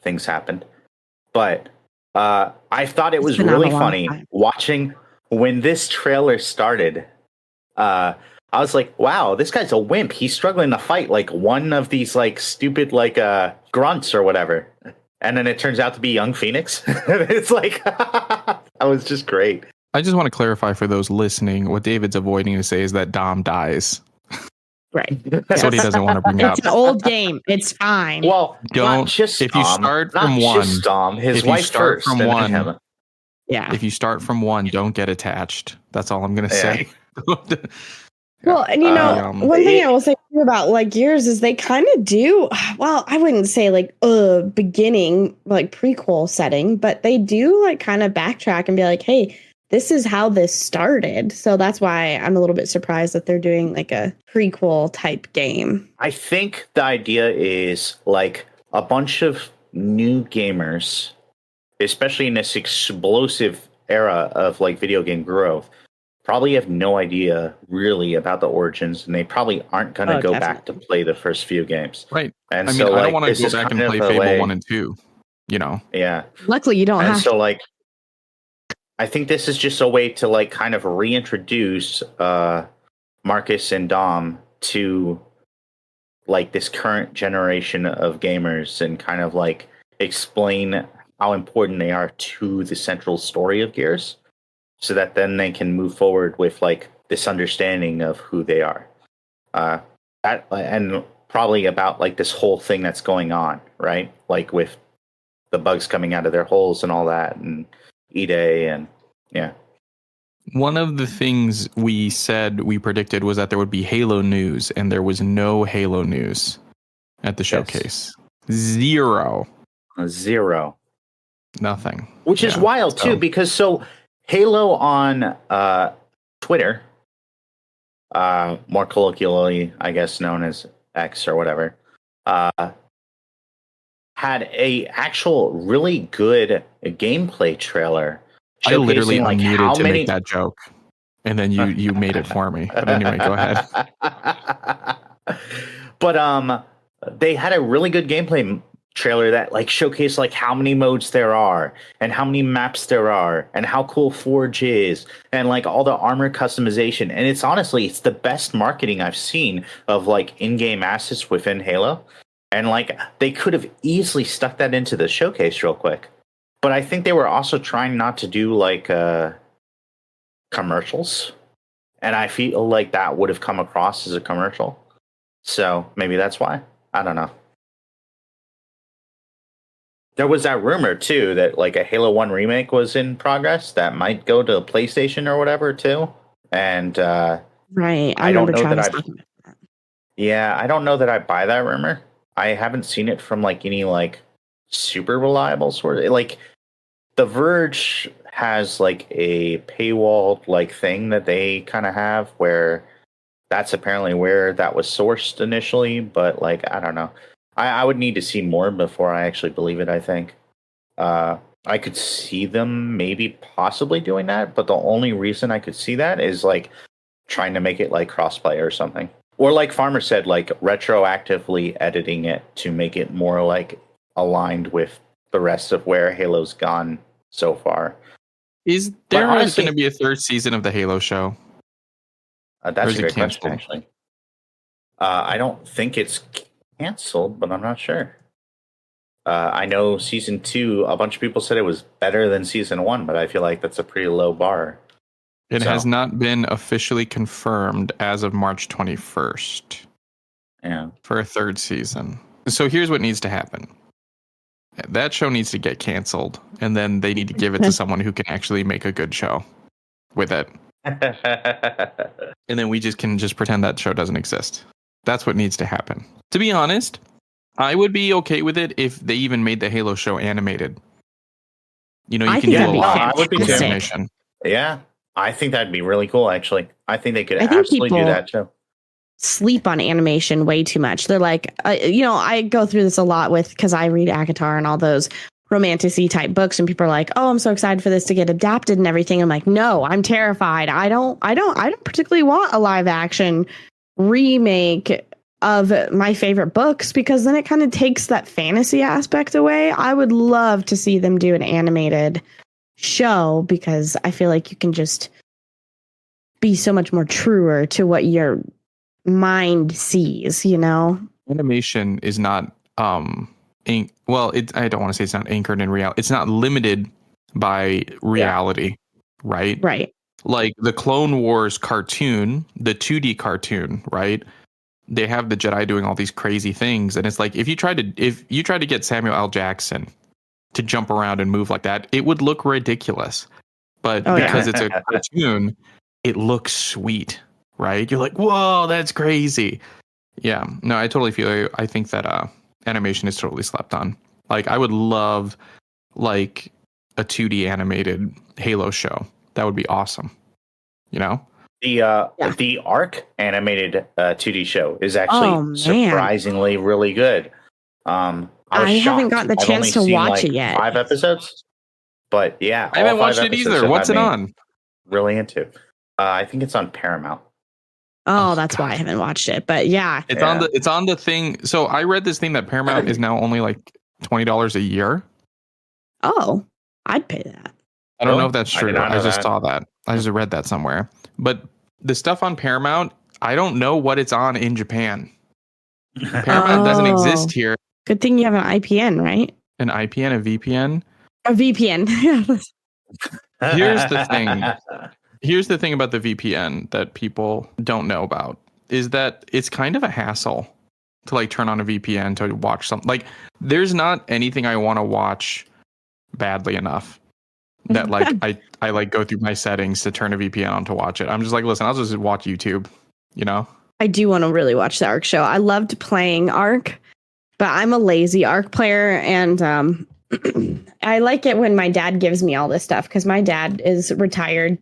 things happened. But I thought it was really funny watching when this trailer started. I was like, wow, this guy's a wimp. He's struggling to fight one of these stupid grunts or whatever. and then it turns out to be young Phoenix. It's like that was just great. I just want to clarify for those listening, what David's avoiding to say is that Dom dies. Right. That's what he doesn't want to bring up. It's an old game. It's fine. Well, Don't not just if you Dom, start not from one. just Dom, his If you wife start first, from and then one, him. Yeah. If you start from one, don't get attached. That's all I'm gonna say. Well, and you know, one thing I will say too about like Gears is they kind of do. Well, I wouldn't say like beginning like prequel setting, but they do like kind of backtrack and be like, hey, this is how this started. So that's why I'm a little bit surprised that they're doing like a prequel type game. I think the idea is like a bunch of new gamers, especially in this explosive era of like video game growth, probably have no idea really about the origins, and they probably aren't going to go back to play the first few games. Right. And I mean, so, I like, don't want to this go is back and kind play of a Fable way- 1 and 2, you know. Yeah. Luckily, you don't And have so, to. like, I think this is just a way to, like, kind of reintroduce Marcus and Dom to, like, this current generation of gamers and kind of, like, explain how important they are to the central story of Gears, so that then they can move forward with, like, this understanding of who they are. And probably about, like, this whole thing that's going on, right? Like, with the bugs coming out of their holes and all that, and E-Day, and yeah. One of the things we predicted was that there would be Halo news, and there was no Halo news at the showcase. Zero. Nothing. Which is wild, too, because Halo on Twitter, more colloquially, I guess, known as X or whatever, had a actual really good gameplay trailer. I literally like unmuted to make that joke, and then you made it for me. But anyway, go ahead. But they had a really good gameplay trailer that like showcased like how many modes there are and how many maps there are and how cool Forge is and like all the armor customization. And it's the best marketing I've seen of like in-game assets within Halo. And like they could have easily stuck that into the showcase real quick. But I think they were also trying not to do like commercials. And I feel like that would have come across as a commercial. So maybe that's why. I don't know. There was that rumor, too, that like a Halo 1 remake was in progress that might go to PlayStation or whatever, too. And right. I don't know that I don't know that I buy that rumor. I haven't seen it from like any like super reliable sort of like The Verge has like a paywall like thing that they kind of have where that's apparently where that was sourced initially, but like I don't know. I would need to see more before I actually believe it, I think. I could see them maybe possibly doing that, but the only reason I could see that is like trying to make it like crossplay or something. Or like Farmer said, like retroactively editing it to make it more like aligned with the rest of where Halo's gone so far. Is there going to be a third season of the Halo show? That's a great question, actually. I don't think it's canceled, but I'm not sure. I know season 2, a bunch of people said it was better than season 1, but I feel like that's a pretty low bar. It has not been officially confirmed as of March 21st. Yeah. For a third season. So here's what needs to happen. That show needs to get canceled, and then they need to give it to someone who can actually make a good show with it. And then we can pretend that show doesn't exist. That's what needs to happen. To be honest, I would be okay with it if they even made the Halo show animated. You know, you can do a lot of animation. Yeah, I think that'd be really cool, actually. I think they could absolutely do that too. Sleep on animation way too much. They're like, I go through this a lot because I read ACOTAR and all those romantic-y type books, and people are like, "Oh, I'm so excited for this to get adapted and everything." I'm like, "No, I'm terrified. I don't particularly want a live action remake of my favorite books because then it kind of takes that fantasy aspect away. I would love to see them do an animated show because I feel like you can just be so much more truer to what your mind sees, you know? Animation is not I don't want to say it's not anchored in reality. It's not limited by reality, right? Right. Like the Clone Wars cartoon, the 2D cartoon, right? They have the Jedi doing all these crazy things, and it's like if you tried to get Samuel L. Jackson to jump around and move like that, it would look ridiculous. But because it's a cartoon, it looks sweet, right? You're like, whoa, that's crazy. Yeah, no, I totally feel you. I think that animation is totally slept on. Like, I would love like a 2D animated Halo show. That would be awesome. You know? The Arc animated 2D show is actually surprisingly really good. I haven't got the chance to watch it yet. 5 episodes, but yeah, I haven't watched it either. What's it on? Really into. I think it's on Paramount. Oh, that's why I haven't watched it. But yeah, it's on the thing. So I read this thing that Paramount is now only like $20 a year. Oh, I'd pay that. I don't know if that's true. I just saw that. I just read that somewhere. But the stuff on Paramount, I don't know what it's on in Japan. Paramount doesn't exist here. Good thing you have an IPN, right? An IPN, a VPN? A VPN. Here's the thing. Here's the thing about the VPN that people don't know about is that it's kind of a hassle to like turn on a VPN to watch something. Like there's not anything I want to watch badly enough that like I like go through my settings to turn a VPN on to watch it. I'm just like, listen, I'll just watch YouTube, you know? I do want to really watch the Ark show. I loved playing Ark, but I'm a lazy Ark player, and I like it when my dad gives me all this stuff because my dad is retired,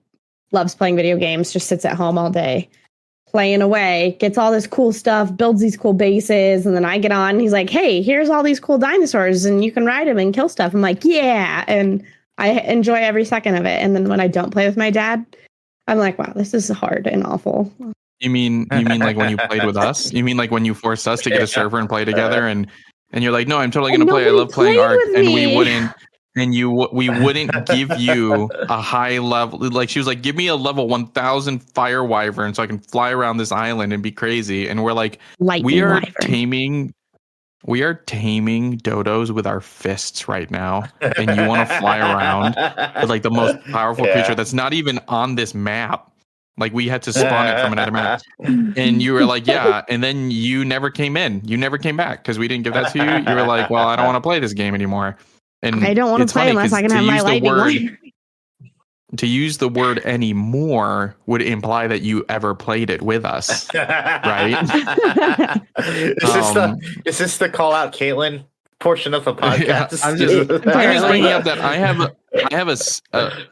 loves playing video games, just sits at home all day playing away, gets all this cool stuff, builds these cool bases, and then I get on and he's like, hey, here's all these cool dinosaurs and you can ride them and kill stuff. I'm like, yeah, and I enjoy every second of it. And then when I don't play with my dad, I'm like, wow, this is hard and awful. You mean like when you played with us? You mean like when you forced us to get a server and play together and you're like, no, I'm totally going to play. I love playing Ark. And we wouldn't give you a high level. Like she was like, give me a level 1000 fire wyvern so I can fly around this island and be crazy. And we're like, we are taming dodos with our fists right now. And you want to fly around with like the most powerful creature that's not even on this map. Like we had to spawn it from another map. And you were like, yeah. And then you never came in. You never came back because we didn't give that to you. You were like, well, I don't want to play this game anymore. And I don't want to play unless I can have my lightning wire. To use the word anymore would imply that you ever played it with us, right? Is this the call out Caitlin portion of the podcast? Yeah, I'm just bringing up that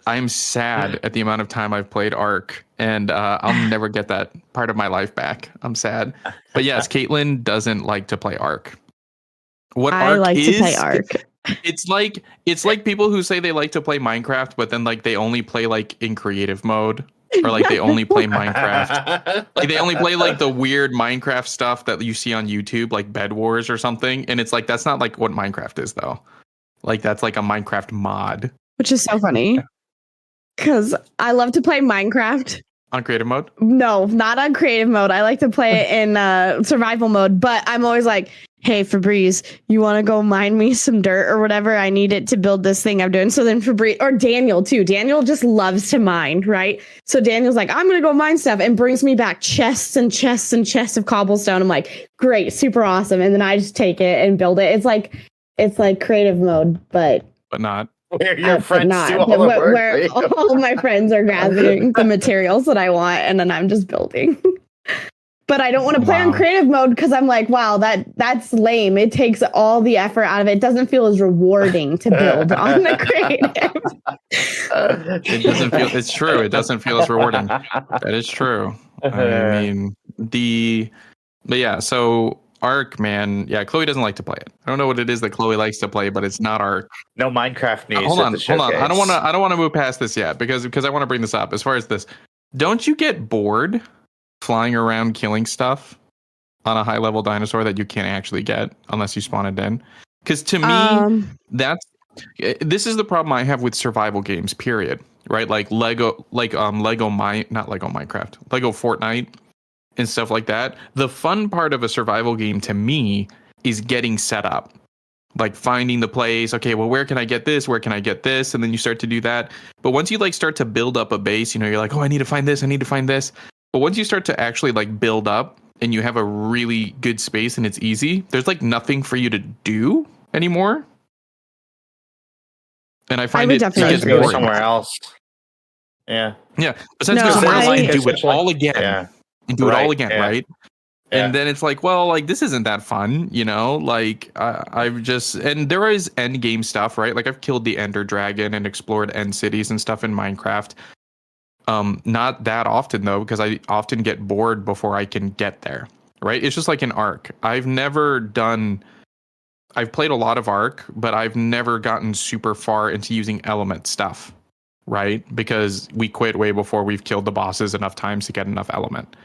I'm sad at the amount of time I've played Ark, and I'll never get that part of my life back. I'm sad, but yes, Caitlin doesn't like to play Ark. What I Ark like is, to play Ark. It's like people who say they like to play Minecraft, but then like they only play like in creative mode, or like they only play Minecraft. Like they only play like the weird Minecraft stuff that you see on YouTube, like Bed Wars or something. And it's like that's not like what Minecraft is though. Like that's like a Minecraft mod. Which is so funny. Because I love to play Minecraft. On creative mode? No, not on creative mode. I like to play it in survival mode, but I'm always like, hey, Febreze, you want to go mine me some dirt or whatever? I need it to build this thing I'm doing. So then Febreze, or Daniel too. Daniel just loves to mine, right? So Daniel's like, I'm going to go mine stuff and brings me back chests and chests and chests of cobblestone. I'm like, great, super awesome. And then I just take it and build it. It's like creative mode, but not. Where your friends do all the work. Where all my friends are gathering the materials that I want, and then I'm just building. But I don't want to play on creative mode because I'm like, wow, that's lame. It takes all the effort out of it. It doesn't feel as rewarding to build on the creative. It doesn't feel. It's true. It doesn't feel as rewarding. That is true. I mean, but yeah. So Ark, man, yeah. Chloe doesn't like to play it. I don't know what it is that Chloe likes to play, but it's not Ark. No Minecraft news. Hold on. I don't want to move past this yet because I want to bring this up. As far as this, don't you get bored flying around killing stuff on a high level dinosaur that you can't actually get unless you spawn it in? Because to me, this is the problem I have with survival games, period. Right? Like Lego Fortnite and stuff like that. The fun part of a survival game to me is getting set up. like finding the place. Okay, well, where can I get this? Where can I get this? And then you start to do that. But once you like start to build up a base, you're like, oh, I need to find this. I need to find this. But once you start to actually like build up and you have a really good space and it's easy, there's like nothing for you to do anymore. And I find would it definitely gets agree with go boring. somewhere else. Yeah. Besides No, go somewhere else I- and do it Especially- all again. Yeah. And do it all Right, again, yeah. right? Yeah. And then it's like, well, like this isn't that fun, like I've just, and there is end game stuff, right? Like I've killed the Ender Dragon and explored end cities and stuff in Minecraft. Not that often though, because I often get bored before I can get there, right? It's just like an Ark. I've played a lot of Ark, but I've never gotten super far into using element stuff, right? Because we quit way before we've killed the bosses enough times to get enough element.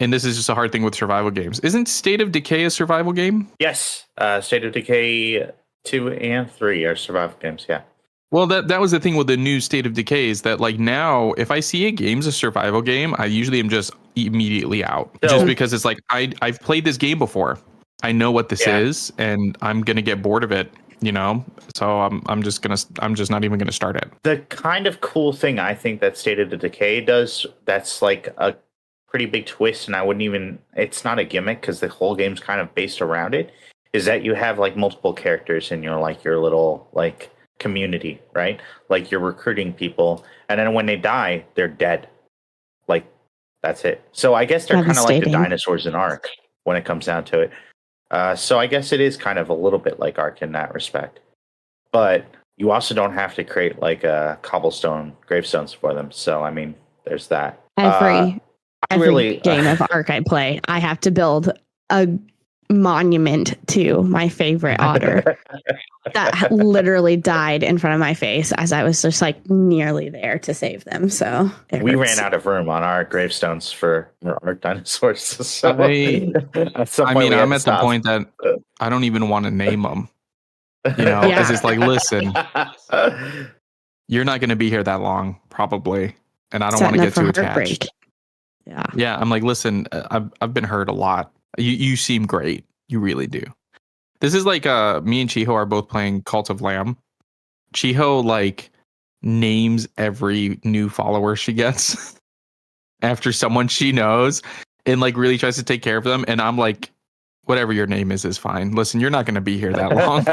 And this is just a hard thing with survival games. Isn't State of Decay a survival game? Yes. State of Decay 2 and 3 are survival games. Yeah. Well, that was the thing with the new State of Decay is that like now, if I see a game's a survival game, I usually am just immediately out, So- just because it's like I've played this game before. I know what this Yeah. is, and I'm gonna get bored of it. So I'm just not even gonna start it. The kind of cool thing I think that State of the Decay does, that's like a pretty big twist, and it's not a gimmick because the whole game's kind of based around it, is that you have like multiple characters in your little like community, right? Like you're recruiting people, and then when they die, they're dead. Like that's it. So I guess they're kind of like the Devastating. dinosaurs in Ark when it comes down to it. So I guess it is kind of a little bit like Ark in that respect. But you also don't have to create like cobblestone gravestones for them. So I mean, there's that. Every really- game of Ark I play, I have to build a monument to my favorite otter that literally died in front of my face as I was just like nearly there to save them. So We hurts. ran out of room on our gravestones for our dinosaurs. So at some I point mean, we had I'm to at the stop. point that I don't even want to name them. Yeah. As it's like, listen, you're not going to be here that long, probably, and I don't want to Setting get up for too heartbreak. attached. Yeah. Yeah, I'm like, listen, I've been hurt a lot. You seem great, you really do. This is like me and Chiho are both playing Cult of Lamb. Chiho like names every new follower she gets after someone she knows, and like really tries to take care of them. And I'm like, whatever your name is fine. Listen, you're not going to be here that long.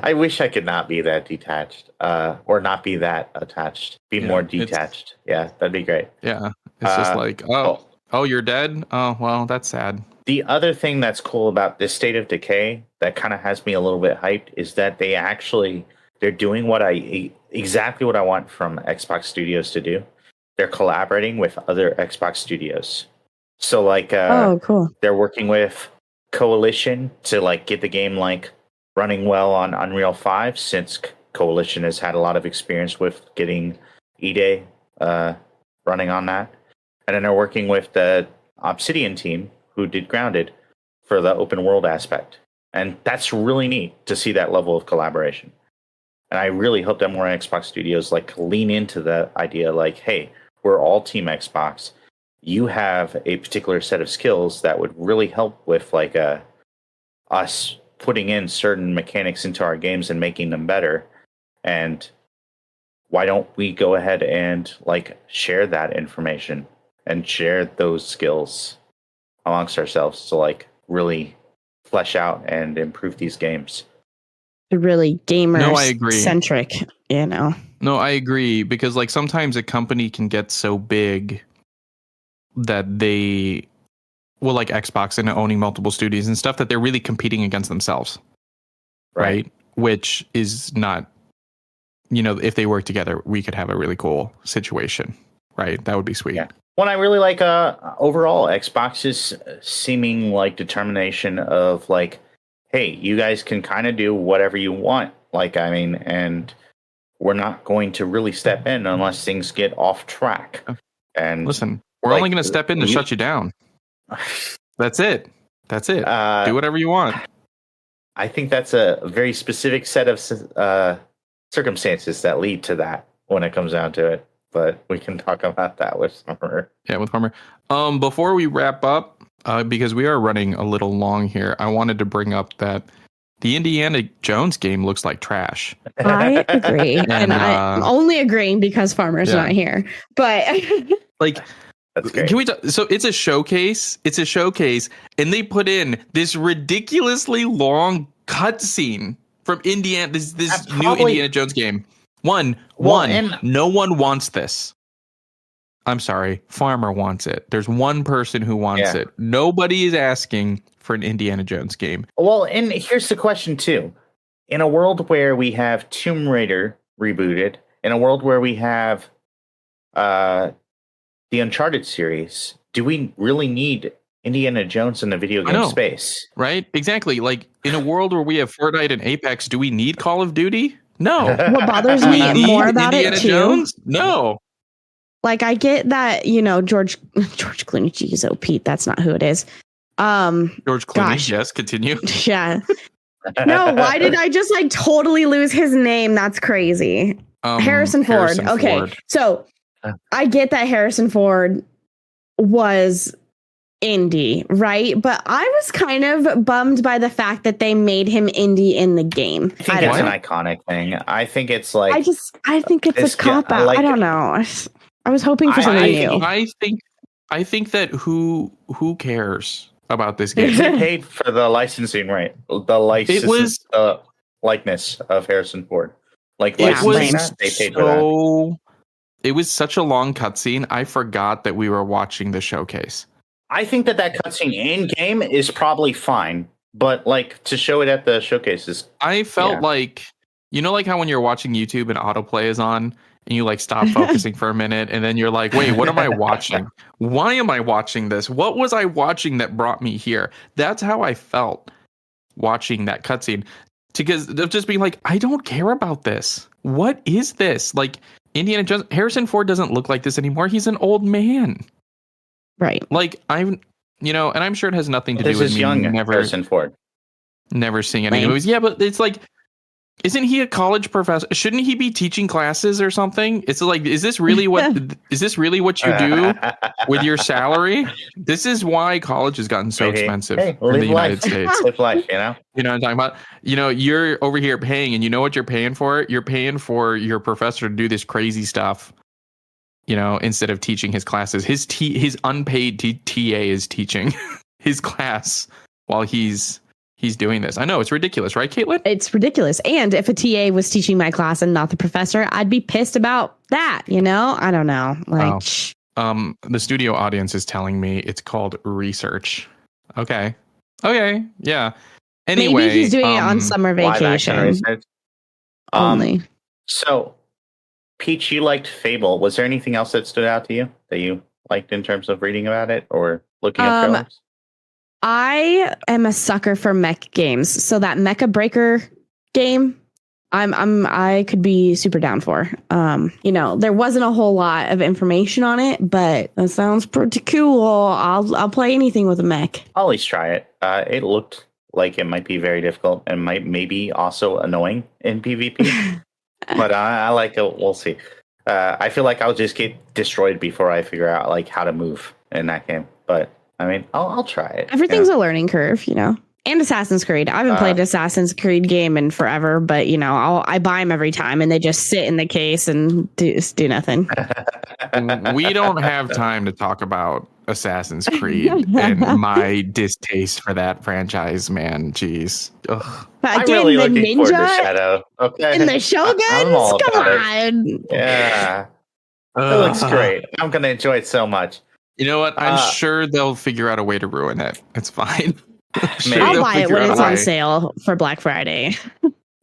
I wish I could not be that detached, or not be that attached. Be Yeah, more it's- detached. Yeah, that'd be great. Yeah, it's just like, oh. oh, you're dead. Oh, well, that's sad. The other thing that's cool about this State of Decay that kind of has me a little bit hyped is that they're doing exactly what I want from Xbox Studios to do. They're collaborating with other Xbox Studios. So like, Oh, cool. they're working with Coalition to like get the game like running well on Unreal 5, since Coalition has had a lot of experience with getting E-Day running on that. And then they're working with the Obsidian team who did Grounded for the open world aspect. And that's really neat to see that level of collaboration. And I really hope that more Xbox studios like lean into the idea like, hey, we're all Team Xbox. You have a particular set of skills that would really help with like us putting in certain mechanics into our games and making them better. And why don't we go ahead and like share that information and share those skills amongst ourselves to like really flesh out and improve these games. Really gamer No, I agree. centric, No, I agree, because like sometimes a company can get so big that they like Xbox and owning multiple studios and stuff, that they're really competing against themselves. Right? Which is not, if they work together, we could have a really cool situation. Right? That would be sweet. Yeah. Well, I really like overall Xbox's seeming like determination of like, hey, you guys can kind of do whatever you want. Like, I mean, and we're not going to really step in unless things get off track. And listen, we're like, only going to step in to shut you down. That's it. That's it. Do whatever you want. I think that's a very specific set of circumstances that lead to that when it comes down to it. But we can talk about that with Summer. Yeah, with Homer. Before we wrap up, because we are running a little long here, I wanted to bring up that the Indiana Jones game looks like trash. I agree. And I'm only agreeing because Farmer's not here. But like, That's great. can we so it's a showcase. It's a showcase, and they put in this ridiculously long cutscene from Indiana. This new Indiana Jones game. No one wants this. I'm sorry, Farmer wants it. There's one person who wants it. Nobody is asking for an Indiana Jones game. Well, and here's the question too. In a world where we have Tomb Raider rebooted, in a world where we have the Uncharted series, do we really need Indiana Jones in the video game space? Right? Exactly. Like, in a world where we have Fortnite and Apex, do we need Call of Duty? No. What bothers me more about Indiana it too? Jones? No. Like, I get that, George Clooney, geez, Pete, that's not who it is. George Clooney, yes, continue. Yeah. No, why did I just totally lose his name? That's crazy. Harrison Ford. Okay. So I get that Harrison Ford was indie, right? But I was kind of bummed by the fact that they made him indie in the game. I think it's an iconic thing. I think it's like I think it's a cop out. I don't know. I was hoping for something new. I think that who cares about this game? They paid for the licensing, right? The license, it was likeness of Harrison Ford. Like, it was they paid for that. It was such a long cutscene. I forgot that we were watching the showcase. I think that cutscene in game is probably fine, but like to show it at the showcases, I felt like, like how when you're watching YouTube and autoplay is on, and you stop focusing for a minute, and then you're like, wait, what am I watching? Why am I watching this? What was I watching that brought me here? That's how I felt watching that cutscene. Because of just being like, I don't care about this. What is this? Like, Indiana Jones, Harrison Ford doesn't look like this anymore. He's an old man. Right. Like, and I'm sure it has nothing to do with me young Harrison Ford. Never seeing any movies. Yeah, but it's like, isn't he a college professor? Shouldn't he be teaching classes or something? It's like, is this really what you do with your salary? This is why college has gotten so expensive in the United States. Live life, You know what I'm talking about? You're over here paying, and you know what you're paying for? You're paying for your professor to do this crazy stuff, instead of teaching his classes. His unpaid TA is teaching his class while he's doing this. I know, it's ridiculous, right, Caitlin? It's ridiculous. And if a TA was teaching my class and not the professor, I'd be pissed about that, I don't know. The studio audience is telling me it's called research. Okay. Yeah. Anyway, maybe he's doing it on summer vacation. Only. So, Peach, you liked Fable. Was there anything else that stood out to you that you liked in terms of reading about it or looking at trailers? I am a sucker for mech games, so that Mecha Breaker game, I could be super down for. There wasn't a whole lot of information on it, but that sounds pretty cool. I'll play anything with a mech. I'll at least try it. It looked like it might be very difficult and maybe also annoying in PvP, but I like it. We'll see. I feel like I'll just get destroyed before I figure out how to move in that game, but. I mean, I'll try it. Everything's a learning curve, And Assassin's Creed. I haven't played Assassin's Creed game in forever, but I buy them every time, and they just sit in the case and do nothing. We don't have time to talk about Assassin's Creed and my distaste for that franchise, man. Jeez. Ugh. I'm really looking forward to Shadow. Okay. And the Shoguns? Come on. Yeah. It looks great. I'm going to enjoy it so much. You know what? I'm sure they'll figure out a way to ruin it. It's fine. I'll buy it when it's on sale for Black Friday.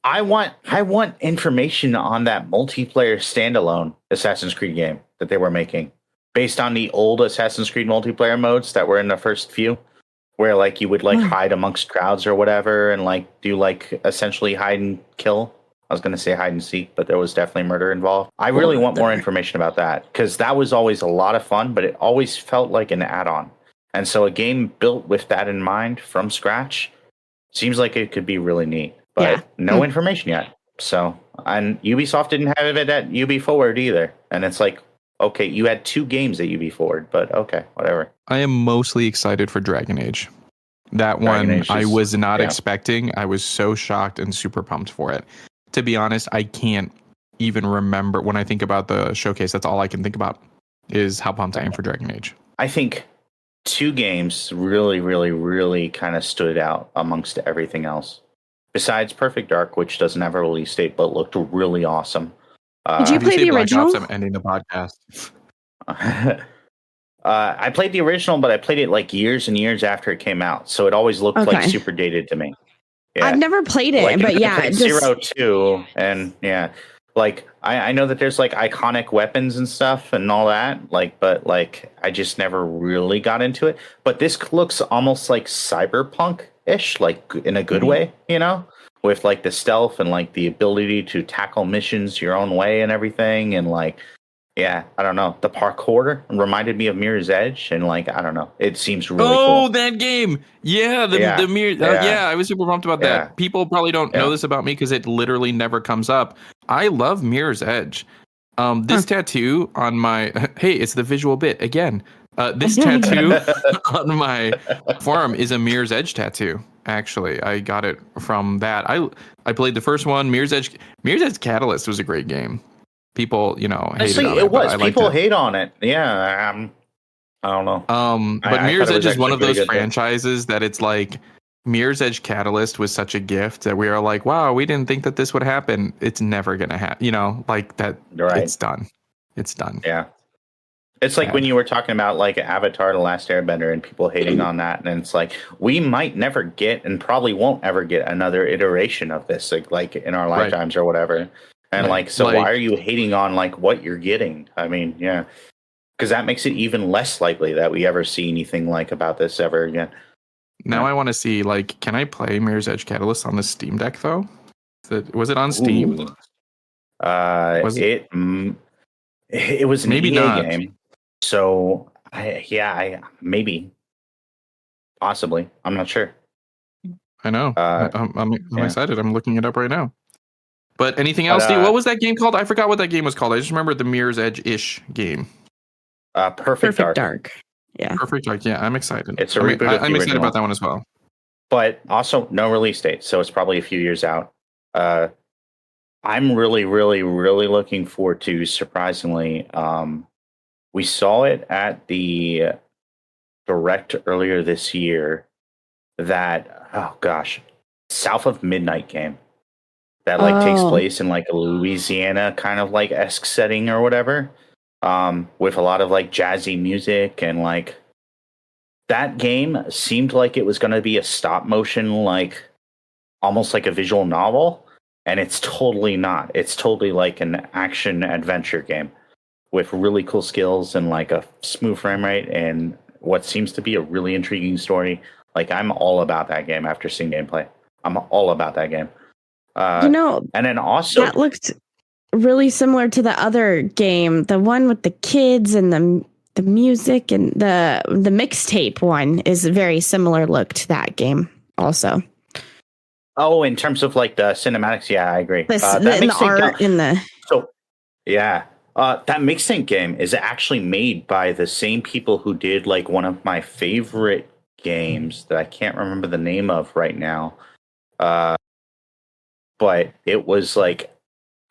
I want information on that multiplayer standalone Assassin's Creed game that they were making, based on the old Assassin's Creed multiplayer modes that were in the first few, where you would hide amongst crowds or whatever, and do essentially hide and kill. I was going to say hide and seek, but there was definitely murder involved. I really want more information about that, because that was always a lot of fun, but it always felt like an add-on. And so a game built with that in mind from scratch seems like it could be really neat, but no information yet. So, and Ubisoft didn't have it at UB Forward either. And it's Okay, you had 2 games that you be forward, but okay, whatever. I am mostly excited for Dragon Age. That Dragon one Age I is- was not yeah. expecting. I was so shocked and super pumped for it. To be honest, I can't even remember when I think about the showcase. That's all I can think about is how pumped I am for Dragon Age. I think 2 games really, really, really kind of stood out amongst everything else. Besides Perfect Dark, which doesn't have a release date but looked really awesome. Did you If play say the Black original? Ops, I'm ending the podcast. I played the original, but I played it like years and years after it came out, so it always looked like Okay. super dated to me. Yeah. I've never played it, Like, but I yeah, played just Zero 2, and yeah, like I know that there's like iconic weapons and stuff and all that, like, but like I just never really got into it. But this looks almost like cyberpunk-ish, like in a good way, you know, with like the stealth and like the ability to tackle missions your own way and everything, and like. Yeah, I don't know. The parkour reminded me of Mirror's Edge, and like I don't know, it seems really cool. That game. Yeah, the mirror. Yeah. I was super pumped about Yeah. that. People probably don't know Yeah. this about me because it literally never comes up. I love Mirror's Edge. This tattoo on my hey, it's the visual bit again. This tattoo on my forearm is a Mirror's Edge tattoo. Actually, I got it from that. I played the first one. Mirror's Edge Catalyst was a great game. People, hated Honestly, on it but was. I liked People it. hate on it. Yeah, I don't know. But I Mirror's thought it Edge was is one actually of those pretty good, too. franchises that it's like Mirror's Edge Catalyst was such a gift that we are like, wow, we didn't think that this would happen. It's never gonna happen. Like that. Right. It's done. It's done. Yeah. It's like Sad. when you were talking about like Avatar: The Last Airbender and people hating on that, and it's like we might never get and probably won't ever get another iteration of this, like in our Right. lifetimes or whatever. And Right. like, so Like- why are you hating on like what you're getting? I mean, yeah, because that makes it even less likely that we ever see anything like about this ever again. Now Yeah. I want to see like, can I play Mirror's Edge Catalyst on the Steam Deck though? Was it on Steam? Ooh. Was it was an Maybe EA not. game, so I maybe, possibly, I'm not sure. I know. I'm yeah. excited. I'm looking it up right now. But anything else, But, Steve? What was that game called? I forgot what that game was called. I just remember the Mirror's Edge-ish game. Perfect Dark. Yeah. Perfect Dark. Yeah, I'm excited. It's a reboot of the I'm excited original. about that one as well. But also no release date, so it's probably a few years out. I'm really, really, really looking forward to. Surprisingly, we saw it at the Direct earlier this year. That South of Midnight game that like takes place in like a Louisiana kind of like esque setting or whatever, with a lot of like jazzy music, and like that game seemed like it was going to be a stop motion, like almost like a visual novel, and it's totally not. It's totally like an action adventure game with really cool skills and like a smooth frame rate and what seems to be a really intriguing story. Like I'm all about that game after seeing gameplay. I'm all about that game. And then also that looked really similar to the other game, the one with the kids and the music, and the mixtape one is a very similar look to that game also. Oh, in terms of like the cinematics, yeah, I agree. The art in the that mixtape game is actually made by the same people who did like one of my favorite games that I can't remember the name of right now. But it was like,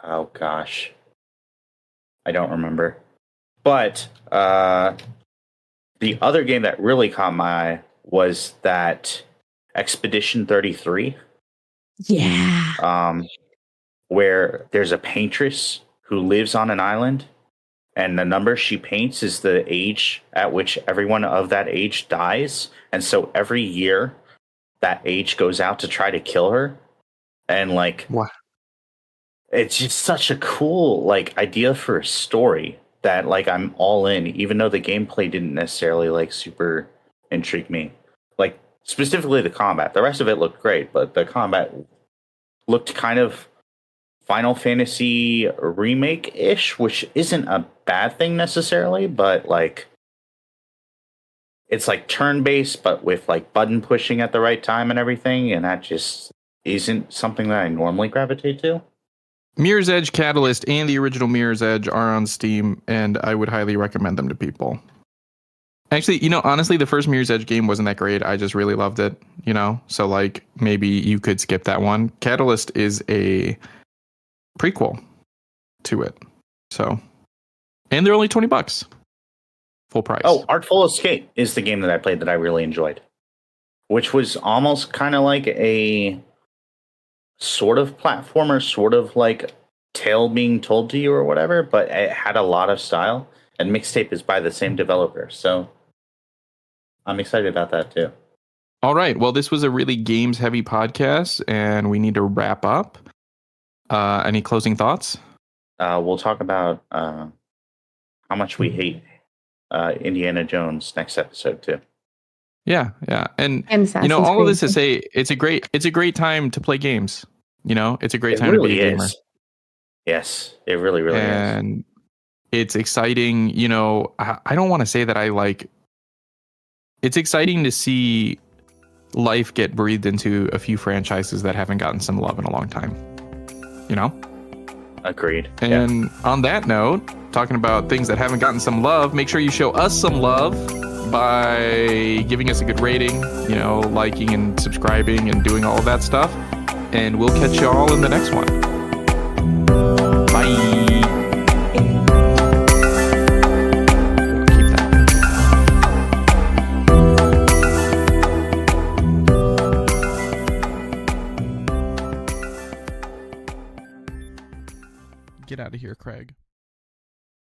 oh gosh, I don't remember. But the other game that really caught my eye was that Expedition 33. Yeah. Where there's a paintress who lives on an island, and the number she paints is the age at which everyone of that age dies. And so every year that age goes out to try to kill her. And like, what? It's just such a cool like idea for a story that like I'm all in, even though the gameplay didn't necessarily like super intrigue me. Like specifically the combat. The rest of it looked great, but the combat looked kind of Final Fantasy remake-ish, which isn't a bad thing necessarily, but like it's like turn-based, but with like button pushing at the right time and everything, and that just isn't something that I normally gravitate to. Mirror's Edge, Catalyst, and the original Mirror's Edge are on Steam, and I would highly recommend them to people. Actually, honestly, the first Mirror's Edge game wasn't that great. I just really loved it, So, like, maybe you could skip that one. Catalyst is a prequel to it. So, and they're only $20. Full price. Oh, Artful Escape is the game that I played that I really enjoyed, which was almost kind of like a sort of platformer, sort of like tale being told to you or whatever, but it had a lot of style. And Mixtape is by the same developer, so I'm excited about that too. All right. Well, this was a really games-heavy podcast, and we need to wrap up. Any closing thoughts? We'll talk about how much we hate Indiana Jones next episode too. Yeah, and Assassin's all of Creed. this to say, it's a great time to play games. It's a great It time really to be a gamer. is. Yes, it really is. And it's exciting. I don't want to say that I like. It's exciting to see life get breathed into a few franchises that haven't gotten some love in a long time. Agreed. And on that note, talking about things that haven't gotten some love, make sure you show us some love by giving us a good rating, liking and subscribing and doing all of that stuff. And we'll catch you all in the next one. Bye. Keep that. Get out of here, Craig.